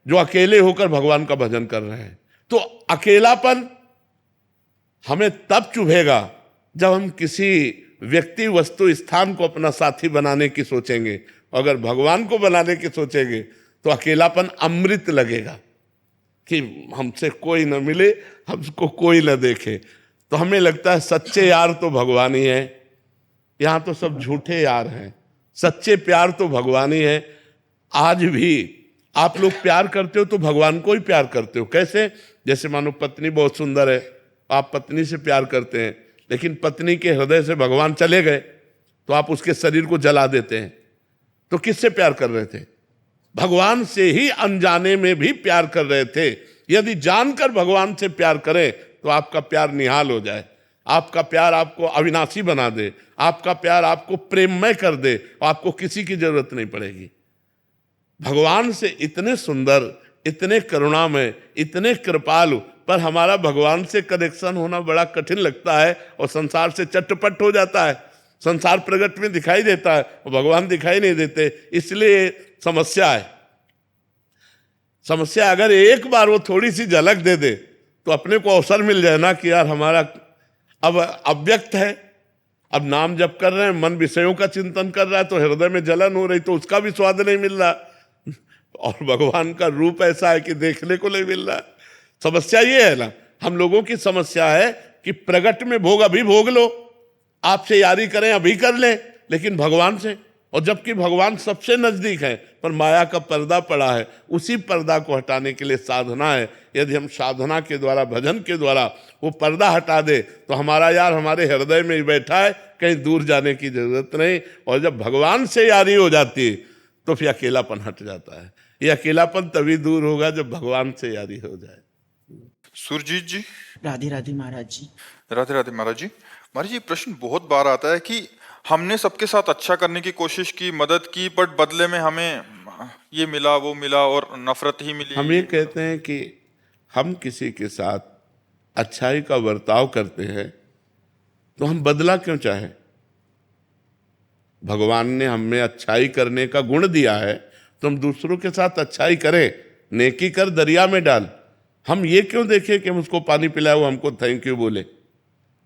जो अकेले होकर भगवान का भजन कर रहे हैं। तो अकेलापन हमें तब चुभेगा जब हम किसी व्यक्ति, वस्तु, स्थान को अपना साथी बनाने की सोचेंगे। अगर भगवान को बनाने की सोचेंगे तो अकेलापन अमृत लगेगा। कि हमसे कोई न मिले, हमको कोई न देखे। तो हमें लगता है सच्चे यार तो भगवान ही है। यहाँ तो सब झूठे यार हैं, सच्चे प्यार तो भगवान ही है। आज भी आप लोग प्यार करते हो तो भगवान को ही प्यार करते हो। कैसे? जैसे मानो पत्नी बहुत सुंदर है, आप पत्नी से प्यार करते हैं, लेकिन पत्नी के हृदय से भगवान चले गए तो आप उसके शरीर को जला देते हैं। तो किससे प्यार कर रहे थे? भगवान से ही अनजाने में भी प्यार कर रहे थे। यदि जानकर भगवान से प्यार करें तो आपका प्यार निहाल हो जाए, आपका प्यार आपको अविनाशी बना दे, आपका प्यार आपको प्रेममय कर दे, आपको किसी की जरूरत नहीं पड़ेगी। भगवान से इतने सुंदर, इतने करुणामय, इतने कृपालु, पर हमारा भगवान से कनेक्शन होना बड़ा कठिन लगता है और संसार से चटपट हो जाता है। संसार प्रगट में दिखाई देता है और भगवान दिखाई नहीं देते, इसलिए समस्या है। समस्या अगर एक बार वो थोड़ी सी झलक दे दे तो अपने को अवसर मिल जाए ना कि यार हमारा अब अव्यक्त है, अब नाम जप कर रहे हैं, मन विषयों का चिंतन कर रहा है तो हृदय में जलन हो रही, तो उसका भी स्वाद नहीं मिल रहा और भगवान का रूप ऐसा है कि देखने को नहीं मिल रहा। समस्या ये है ना, हम लोगों की समस्या है कि प्रगट में भोग अभी भोग लो, आपसे यारी करें अभी कर लें, लेकिन भगवान से, और जबकि भगवान सबसे नजदीक है, पर माया का पर्दा पड़ा है। उसी पर्दा को हटाने के लिए साधना है। यदि हम साधना के द्वारा, भजन के द्वारा वो पर्दा हटा दे तो हमारा यार हमारे हृदय में ही बैठा है, कहीं दूर जाने की जरूरत नहीं। और जब भगवान से यारी हो जाती है तो फिर अकेलापन हट जाता है। ये अकेलापन तभी दूर होगा जब भगवान से यारी हो जाए। सुरजीत जी। राधे राधे महाराज जी। राधे राधे महाराज जी। महाराज जी, प्रश्न बहुत बार आता है कि हमने सबके साथ अच्छा करने की कोशिश की, मदद की, बट बदले में हमें ये मिला, वो मिला और नफरत ही मिली। हम ये कहते हैं कि हम किसी के साथ अच्छाई का बर्ताव करते हैं तो हम बदला क्यों चाहें? भगवान ने हमें अच्छाई करने का गुण दिया है तो हम दूसरों के साथ अच्छाई करें। नेकी कर दरिया में डाल। हम ये क्यों देखें कि हम उसको पानी पिलाए, वो हमको थैंक यू बोले,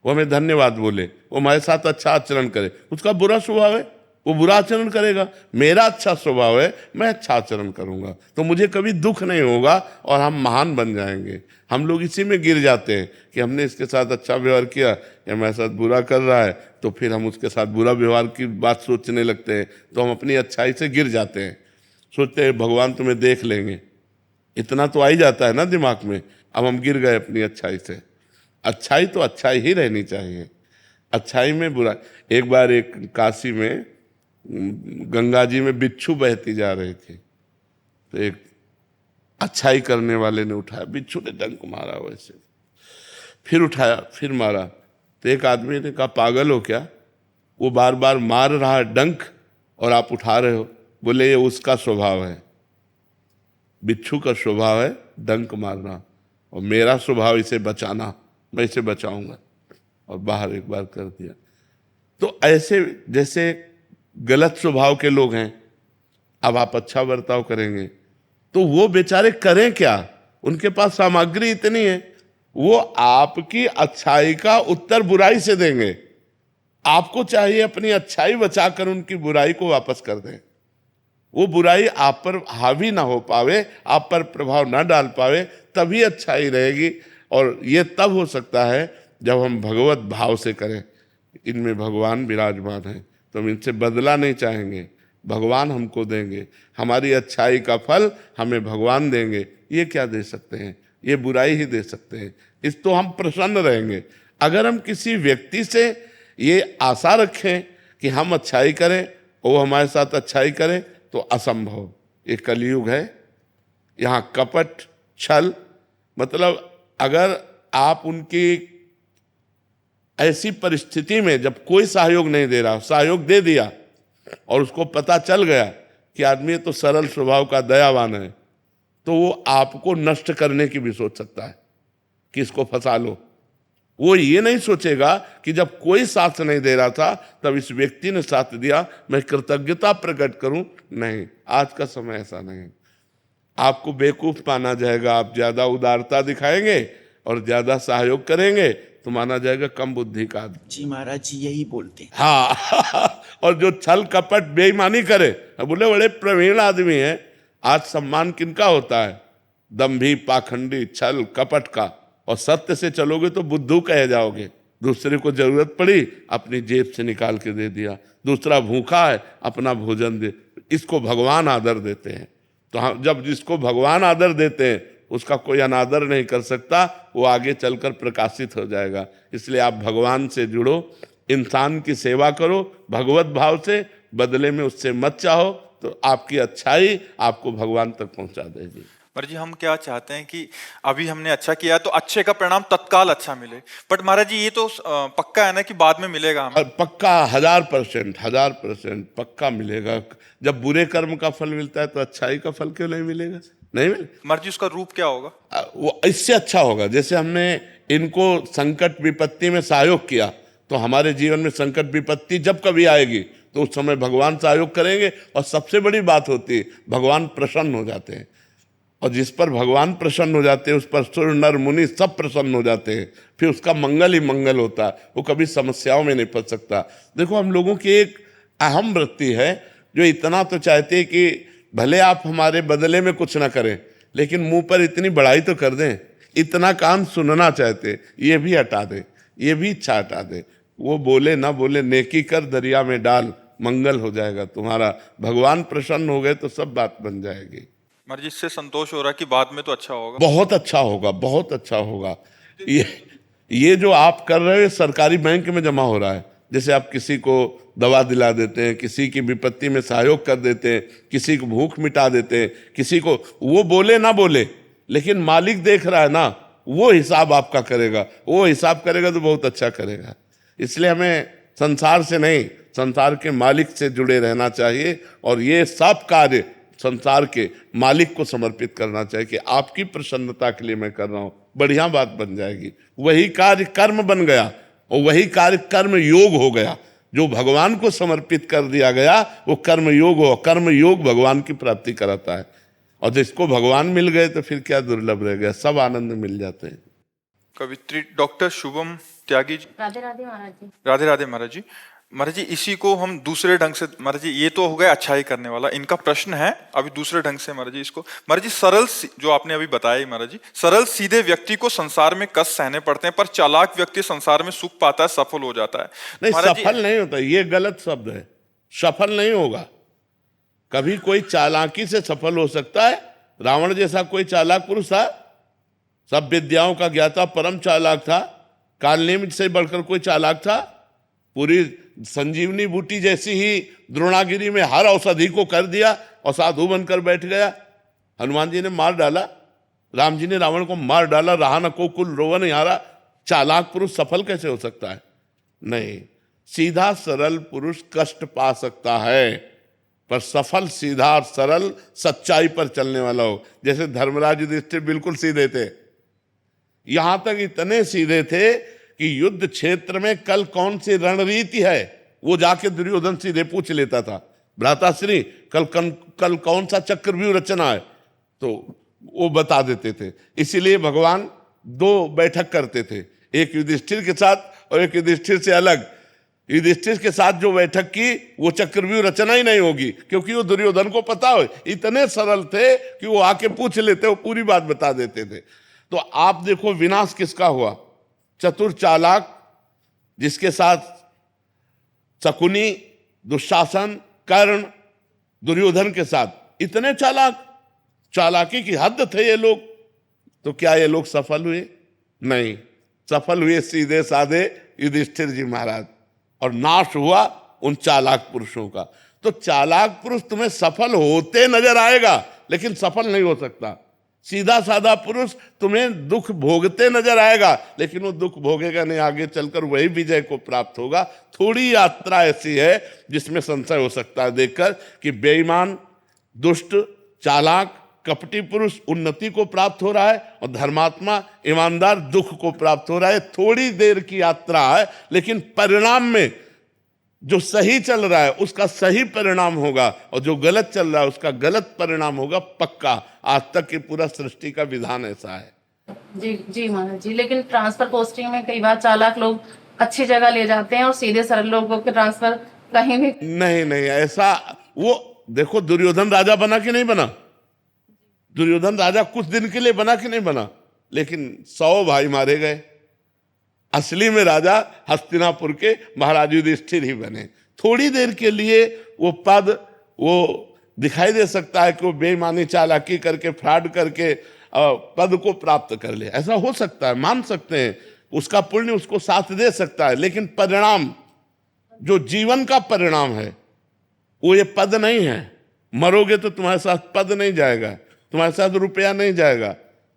वो हमें धन्यवाद बोले, वो हमारे साथ अच्छा आचरण करे। उसका बुरा स्वभाव है, वो बुरा आचरण करेगा। मेरा अच्छा स्वभाव है, मैं अच्छा आचरण करूंगा, तो मुझे कभी दुख नहीं होगा और हम महान बन जाएंगे। हम लोग इसी में गिर जाते हैं कि हमने इसके साथ अच्छा व्यवहार किया, या मेरे साथ बुरा कर रहा है, तो फिर हम उसके साथ बुरा व्यवहार की बात सोचने लगते हैं, तो हम अपनी अच्छाई से गिर जाते हैं। सोचते हैं भगवान तुम्हें देख लेंगे, इतना तो आ ही जाता है ना दिमाग में। अब हम गिर गए अपनी अच्छाई से। अच्छाई तो अच्छाई ही रहनी चाहिए, अच्छाई में बुरा। एक बार एक काशी में गंगा जी में बिच्छू बहती जा रही थी, तो एक अच्छाई करने वाले ने उठाया, बिच्छू ने डंक मारा वैसे, फिर उठाया, फिर मारा, तो एक आदमी ने कहा पागल हो क्या, वो बार बार मार रहा है डंक और आप उठा रहे हो। बोले ये उसका स्वभाव है, बिच्छू का स्वभाव है डंक मारना, और मेरा स्वभाव इसे बचाना, मैं इसे बचाऊंगा, और बाहर एक बार कर दिया। तो ऐसे जैसे गलत स्वभाव के लोग हैं, अब आप अच्छा बर्ताव करेंगे तो वो बेचारे करें क्या, उनके पास सामग्री इतनी है, वो आपकी अच्छाई का उत्तर बुराई से देंगे। आपको चाहिए अपनी अच्छाई बचाकर उनकी बुराई को वापस कर दें। वो बुराई आप पर हावी ना हो पावे, आप पर प्रभाव ना डाल पावे, तभी अच्छाई रहेगी। और ये तब हो सकता है जब हम भगवत भाव से करें। इनमें भगवान विराजमान है, तो हम इनसे बदला नहीं चाहेंगे, भगवान हमको देंगे। हमारी अच्छाई का फल हमें भगवान देंगे। ये क्या दे सकते हैं? ये बुराई ही दे सकते हैं। इस तो हम प्रसन्न रहेंगे। अगर हम किसी व्यक्ति से ये आशा रखें कि हम अच्छाई करें और वो हमारे साथ अच्छाई करे, तो असंभव। ये कलयुग है, यहाँ कपट, छल, मतलब अगर आप उनकी ऐसी परिस्थिति में जब कोई सहयोग नहीं दे रहा, सहयोग दे दिया और उसको पता चल गया कि आदमी तो सरल स्वभाव का दयावान है, तो वो आपको नष्ट करने की भी सोच सकता है कि इसको फंसा लो। वो ये नहीं सोचेगा कि जब कोई साथ नहीं दे रहा था तब इस व्यक्ति ने साथ दिया, मैं कृतज्ञता प्रकट करूं। नहीं, आज का समय ऐसा नहीं। आपको बेवकूफ माना जाएगा, आप ज्यादा उदारता दिखाएंगे और ज्यादा सहयोग करेंगे तो माना जाएगा कम बुद्धि का आदमी। जी महाराज जी यही बोलते हैं। हाँ और जो छल कपट बेईमानी करे, बोले बड़े प्रवीण आदमी है। आज सम्मान किनका होता है? दंभी, पाखंडी, छल कपट का। और सत्य से चलोगे तो बुद्धू कहे जाओगे। दूसरे को जरूरत पड़ी, अपनी जेब से निकाल के दे दिया। दूसरा भूखा है, अपना भोजन दे। इसको भगवान आदर देते हैं। तो हम जब जिसको भगवान आदर देते हैं उसका कोई अनादर नहीं कर सकता, वो आगे चलकर प्रकाशित हो जाएगा। इसलिए आप भगवान से जुड़ो, इंसान की सेवा करो भगवत भाव से, बदले में उससे मत चाहो, तो आपकी अच्छाई आपको भगवान तक पहुंचा देगी। महाराज जी हम क्या चाहते हैं कि अभी हमने अच्छा किया तो अच्छे का परिणाम तत्काल अच्छा मिले, बट महाराज जी ये तो पक्का है ना कि बाद में मिलेगा हमें? और पक्का 1000% पक्का मिलेगा। जब बुरे कर्म का फल मिलता है तो अच्छाई का फल क्यों नहीं मिलेगा? नहीं मिले। महाराज जी उसका रूप क्या होगा? वो इससे अच्छा होगा। जैसे हमने इनको संकट विपत्ति में सहयोग किया, तो हमारे जीवन में संकट विपत्ति जब कभी आएगी तो उस समय भगवान सहयोग करेंगे। और सबसे बड़ी बात होती है, भगवान प्रसन्न हो जाते हैं। और जिस पर भगवान प्रसन्न हो जाते हैं उस पर सुर नर मुनि सब प्रसन्न हो जाते हैं। फिर उसका मंगल ही मंगल होता है, वो कभी समस्याओं में नहीं फंस सकता। देखो हम लोगों की एक अहम वृत्ति है जो इतना तो चाहते हैं कि भले आप हमारे बदले में कुछ ना करें, लेकिन मुंह पर इतनी बड़ाई तो कर दें। इतना कान सुनना चाहते, ये भी हटा दे, ये भी इच्छा हटा दे। वो बोले ना बोले, नेकी कर दरिया में डाल, मंगल हो जाएगा तुम्हारा। भगवान प्रसन्न हो गए तो सब बात बन जाएगी। महाराज जी इससे संतोष हो रहा है कि बाद में तो अच्छा होगा? बहुत अच्छा होगा, बहुत अच्छा होगा। ये जो आप कर रहे हो सरकारी बैंक में जमा हो रहा है। जैसे आप किसी को दवा दिला देते हैं, किसी की विपत्ति में सहयोग कर देते हैं, किसी को भूख मिटा देते हैं, किसी को, वो बोले ना बोले लेकिन मालिक देख रहा है ना, वो हिसाब आपका करेगा। वो हिसाब करेगा तो बहुत अच्छा करेगा। इसलिए हमें संसार से नहीं, संसार के मालिक से जुड़े रहना चाहिए। और ये सब कार्य संसार के मालिक को समर्पित करना चाहिए कि आपकी प्रसन्नता के लिए मैं कर रहा हूं, बढ़िया बात बन जाएगी। वही कार्य कर्म बन गया और वही कार्य कर्म योग हो गया। जो भगवान को समर्पित कर दिया गया वो कर्म योग हो। कर्म योग भगवान की प्राप्ति कराता है। और जिसको भगवान मिल गए तो फिर क्या दुर्लभ रह गया, सब आनंद मिल जाते हैं। कवित्री डॉक्टर शुभम त्यागी जी। राधे राधे महाराज जी। राधे राधे महाराज जी। महाराज जी इसी को हम दूसरे ढंग से, महाराज जी ये तो हो गया अच्छाई करने वाला, इनका प्रश्न है अभी दूसरे ढंग से महाराज जी इसको। महाराज जी सरल जो आपने अभी बताया महाराज जी, सरल सीधे व्यक्ति को संसार में कष्ट सहने पड़ते हैं पर चालाक व्यक्ति संसार में सुख पाता है, सफल हो जाता है। नहीं, सफल नहीं होता, ये गलत शब्द है। सफल नहीं होगा। कभी कोई चालाकी से सफल हो सकता है। रावण जैसा कोई चालाक पुरुष था, सब विद्याओं का ज्ञाता, परम चालाक था। कालनेमि से बढ़कर कोई चालाक था? पूरी संजीवनी बूटी जैसी ही द्रोणागिरी में हर औषधि को कर दिया और साधु बनकर बैठ गया। हनुमान जी ने मार डाला, राम जी ने रावण को मार डाला, रहा न को कुल रोवन यारा। चालाक पुरुष सफल कैसे हो सकता है? नहीं, सीधा सरल पुरुष कष्ट पा सकता है, पर सफल सीधा और सरल सच्चाई पर चलने वाला हो। जैसे धर्मराज युधिष्ठिर बिल्कुल सीधे थे, यहां तक इतने सीधे थे कि युद्ध क्षेत्र में कल कौन सी रणनीति है वो जाके दुर्योधन सीधे पूछ लेता था। भ्राताश्री कल कौन सा चक्रव्यूह रचना है, तो वो बता देते थे। इसीलिए भगवान 2 बैठक करते थे, एक युधिष्ठिर के साथ और एक युधिष्ठिर से अलग। युधिष्ठिर के साथ जो बैठक की वो चक्रव्यूह रचना ही नहीं होगी, क्योंकि वो दुर्योधन को पता हो। इतने सरल थे कि वो आके पूछ लेते, वो पूरी बात बता देते थे। तो आप देखो विनाश किसका हुआ? चतुर चालाक, जिसके साथ शकुनी, दुशासन, कर्ण, दुर्योधन के साथ इतने चालाक, चालाकी की हद थे ये लोग। तो क्या ये लोग सफल हुए? नहीं, सफल हुए सीधे साधे युधिष्ठिर जी महाराज। और नाश हुआ उन चालाक पुरुषों का। तो चालाक पुरुष तुम्हें सफल होते नजर आएगा लेकिन सफल नहीं हो सकता। सीधा साधा पुरुष तुम्हें दुख भोगते नजर आएगा लेकिन वो दुख भोगेगा नहीं, आगे चलकर वही विजय को प्राप्त होगा। थोड़ी यात्रा ऐसी है जिसमें संशय हो सकता है देखकर कि बेईमान, दुष्ट, चालाक, कपटी पुरुष उन्नति को प्राप्त हो रहा है और धर्मात्मा, ईमानदार दुख को प्राप्त हो रहा है। थोड़ी देर की यात्रा है लेकिन परिणाम में जो सही चल रहा है उसका सही परिणाम होगा और जो गलत चल रहा है उसका गलत परिणाम होगा पक्का। आज तक की पूरा सृष्टि का विधान ऐसा है। जी जी महाराज जी, लेकिन ट्रांसफर पोस्टिंग में कई बार चालाक लोग अच्छी जगह ले जाते हैं और सीधे सरल लोगों के ट्रांसफर कहीं भी नहीं ऐसा। वो देखो दुर्योधन राजा बना कि नहीं बना? दुर्योधन राजा कुछ दिन के लिए बना कि नहीं बना, लेकिन 100 भाई मारे गए। असली में राजा हस्तिनापुर के महाराज युधिष्ठिर ही बने। थोड़ी देर के लिए वो पद, वो दिखाई दे सकता है कि वो बेईमानी चालाकी करके फ्रॉड करके पद को प्राप्त कर ले, ऐसा हो सकता है, मान सकते हैं, उसका पुण्य उसको साथ दे सकता है, लेकिन परिणाम, जो जीवन का परिणाम है वो ये पद नहीं है। मरोगे तो तुम्हारे साथ पद नहीं जाएगा, तुम्हारे साथ रुपया नहीं जाएगा,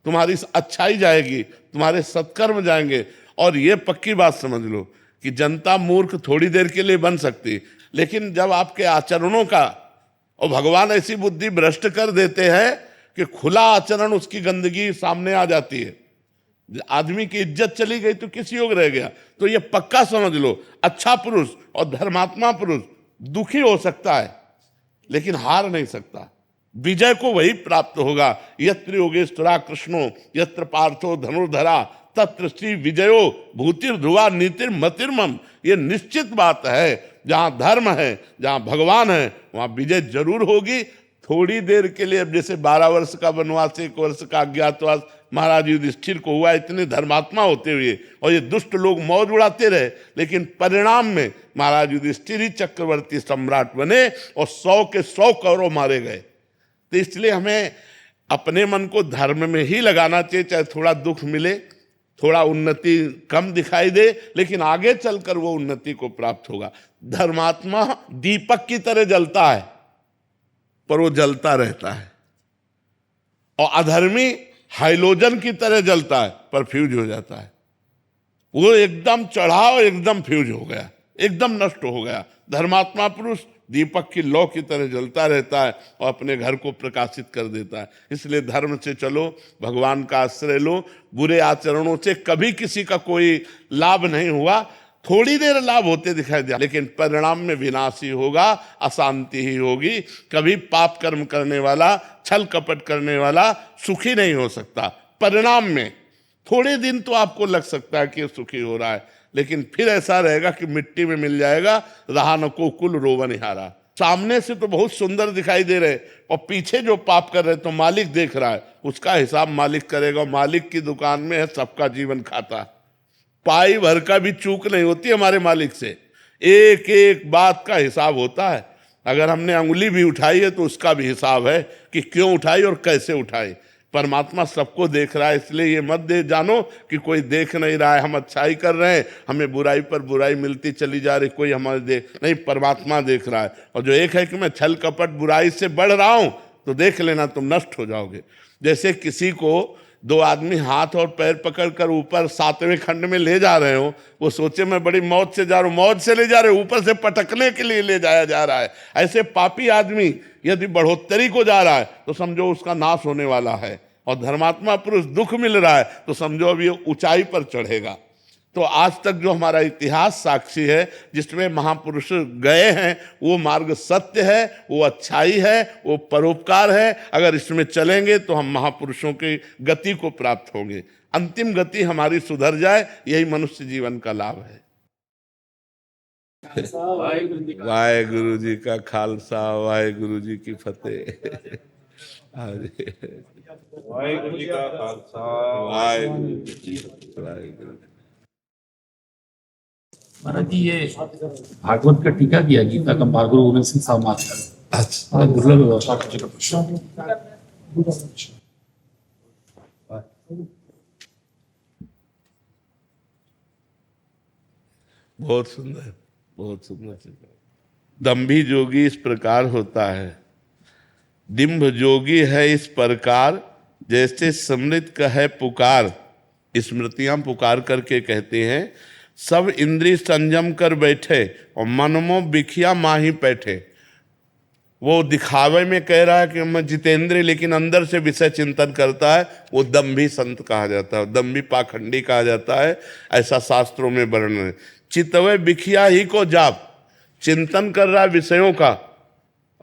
तुम्हारी अच्छाई जाएगी, तुम्हारे सत्कर्म जाएंगे। और ये पक्की बात समझ लो कि जनता मूर्ख थोड़ी देर के लिए बन सकती, लेकिन जब आपके आचरणों का, और भगवान ऐसी बुद्धि भ्रष्ट कर देते हैं कि खुला आचरण उसकी गंदगी सामने आ जाती है। आदमी की इज्जत चली गई तो किस योग रह गया। तो ये पक्का समझ लो, अच्छा पुरुष और धर्मात्मा पुरुष दुखी हो सकता है लेकिन हार नहीं सकता। विजय को वही प्राप्त होगा। यत्र योगेश्वरा कृष्णो यत्र पार्थो धनुर्धरा तत्र श्री विजयो भूतिर ध्रुवा नीतिर मतिर्मम। ये निश्चित बात है, जहां धर्म है, जहां भगवान है, वहां विजय जरूर होगी। थोड़ी देर के लिए, अब जैसे 12 वर्ष का वनवास, 1 वर्ष का अज्ञातवास महाराज युधिष्ठिर को हुआ, इतने धर्मात्मा होते हुए, और ये दुष्ट लोग मौज उड़ाते रहे, लेकिन परिणाम में महाराज युधिष्ठिर ही चक्रवर्ती सम्राट बने और 100 के 100 कौरव मारे गए। तो इसलिए हमें अपने मन को धर्म में ही लगाना चाहिए, चाहे थोड़ा दुख मिले, थोड़ा उन्नति कम दिखाई दे, लेकिन आगे चलकर वो उन्नति को प्राप्त होगा। धर्मात्मा दीपक की तरह जलता है पर वो जलता रहता है, और अधर्मी हाइलोजन की तरह जलता है पर फ्यूज हो जाता है। वो एकदम चढ़ा और एकदम फ्यूज हो गया, एकदम नष्ट हो गया। धर्मात्मा पुरुष दीपक की लौ की तरह जलता रहता है और अपने घर को प्रकाशित कर देता है। इसलिए धर्म से चलो, भगवान का आश्रय लो। बुरे आचरणों से कभी किसी का कोई लाभ नहीं हुआ, थोड़ी देर लाभ होते दिखाई दिया, लेकिन परिणाम में विनाश ही होगा, अशांति ही होगी। कभी पाप कर्म करने वाला, छल कपट करने वाला सुखी नहीं हो सकता। परिणाम में थोड़े दिन तो आपको लग सकता है कि सुखी हो रहा है, लेकिन फिर ऐसा रहेगा कि मिट्टी में मिल जाएगा, रहा न को कुल रोवनिहारा। सामने से तो बहुत सुंदर दिखाई दे रहे, और पीछे जो पाप कर रहे तो मालिक देख रहा है, उसका हिसाब मालिक करेगा। मालिक की दुकान में है सबका जीवन खाता, पाई भर का भी चूक नहीं होती हमारे मालिक से। एक एक बात का हिसाब होता है। अगर हमने अंगुली भी उठाई है तो उसका भी हिसाब है कि क्यों उठाई और कैसे उठाई। परमात्मा सबको देख रहा है, इसलिए ये मत दे जानो कि कोई देख नहीं रहा है, हम अच्छाई कर रहे हैं, हमें बुराई पर बुराई मिलती चली जा रही, कोई हमारे देख नहीं, परमात्मा देख रहा है। और जो एक है कि मैं छल कपट बुराई से बढ़ रहा हूं, तो देख लेना तुम नष्ट हो जाओगे। जैसे किसी को 2 आदमी हाथ और पैर पकड़कर ऊपर 7वें खंड में ले जा रहे हो, वो सोचे मैं बड़ी मौज से जा रहा हूं, मौज से ले जा रहे हो, ऊपर से पटकने के लिए ले जाया जा रहा है। ऐसे पापी आदमी यदि बढ़ोतरी को जा रहा है तो समझो उसका नाश होने वाला है, और धर्मात्मा पुरुष दुख मिल रहा है तो समझो अब ये ऊंचाई पर चढ़ेगा। तो आज तक जो हमारा इतिहास साक्षी है, जिसमें महापुरुष गए हैं, वो मार्ग सत्य है, वो अच्छाई है, वो परोपकार है। अगर इसमें चलेंगे तो हम महापुरुषों की गति को प्राप्त होंगे, अंतिम गति हमारी सुधर जाए, यही मनुष्य जीवन का लाभ है। वाहेगुरु जी का खालसा, वाहेगुरु जी की फतेह। वाहेगुरु जी का खालसा, वाहेगुरु जी की फतेह, वाहेगुरु। महाराज जी, ये भागवत का टीका किया गीता का गुरु गोविंद सिंह साहब महाराज। अच्छा, दुर्लभ व्यवस्था बहुत सुंदर, बहुत सुंदर। दंभी जोगी इस प्रकार होता है, डिंभ जोगी है इस प्रकार, जैसे समृत का है पुकार। स्मृतियां पुकार करके कहते हैं, सब इंद्रिय संयम कर बैठे और मनमो बिखिया माही बैठे। वो दिखावे में कह रहा है कि मैं जितेंद्रिय, लेकिन अंदर से विषय चिंतन करता है, वो दंभी संत कहा जाता है, दंभी पाखंडी कहा जाता है, ऐसा शास्त्रों में वर्णन है। चितवे बिखिया ही को जाप, चिंतन कर रहा है विषयों का,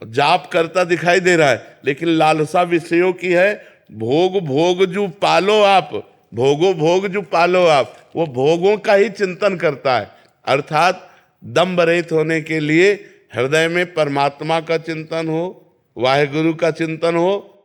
जाप करता दिखाई दे रहा है, लेकिन लालसा विषयों की है। भोग भोग जो पालो आप, भोगो भोग जो पालो आप, वो भोगों का ही चिंतन करता है। अर्थात दम्भ रहित होने के लिए हृदय में परमात्मा का चिंतन हो, वाहेगुरु का चिंतन हो,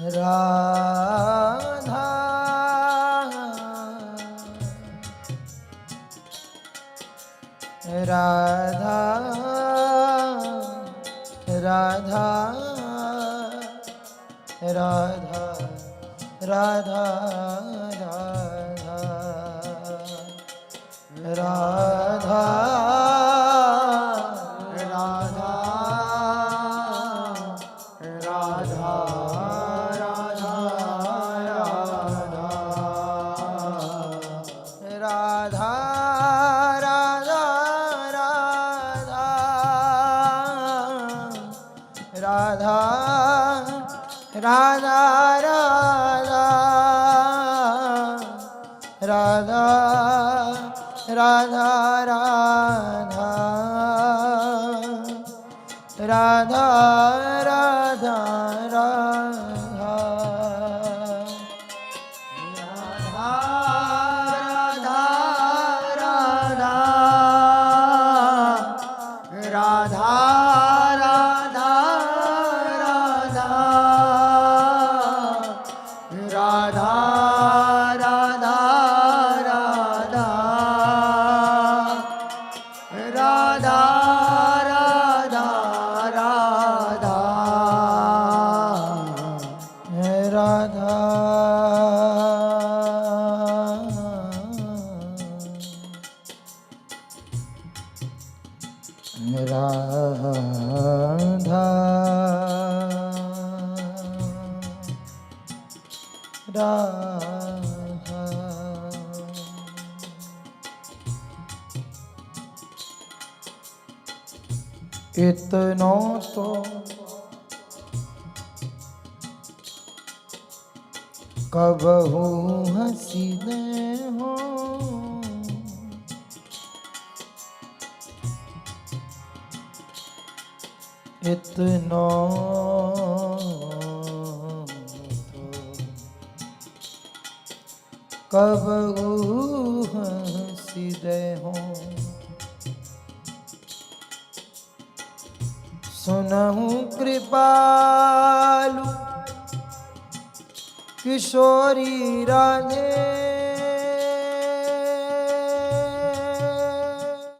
राधा राधा राधा राधा राधा राधा राधा राधा राधा राधा राधा राधा इतनो तो कबहू हसीने हो इतनो तो कबहू हसीने हो सुनहु कृपालु किशोरी राधे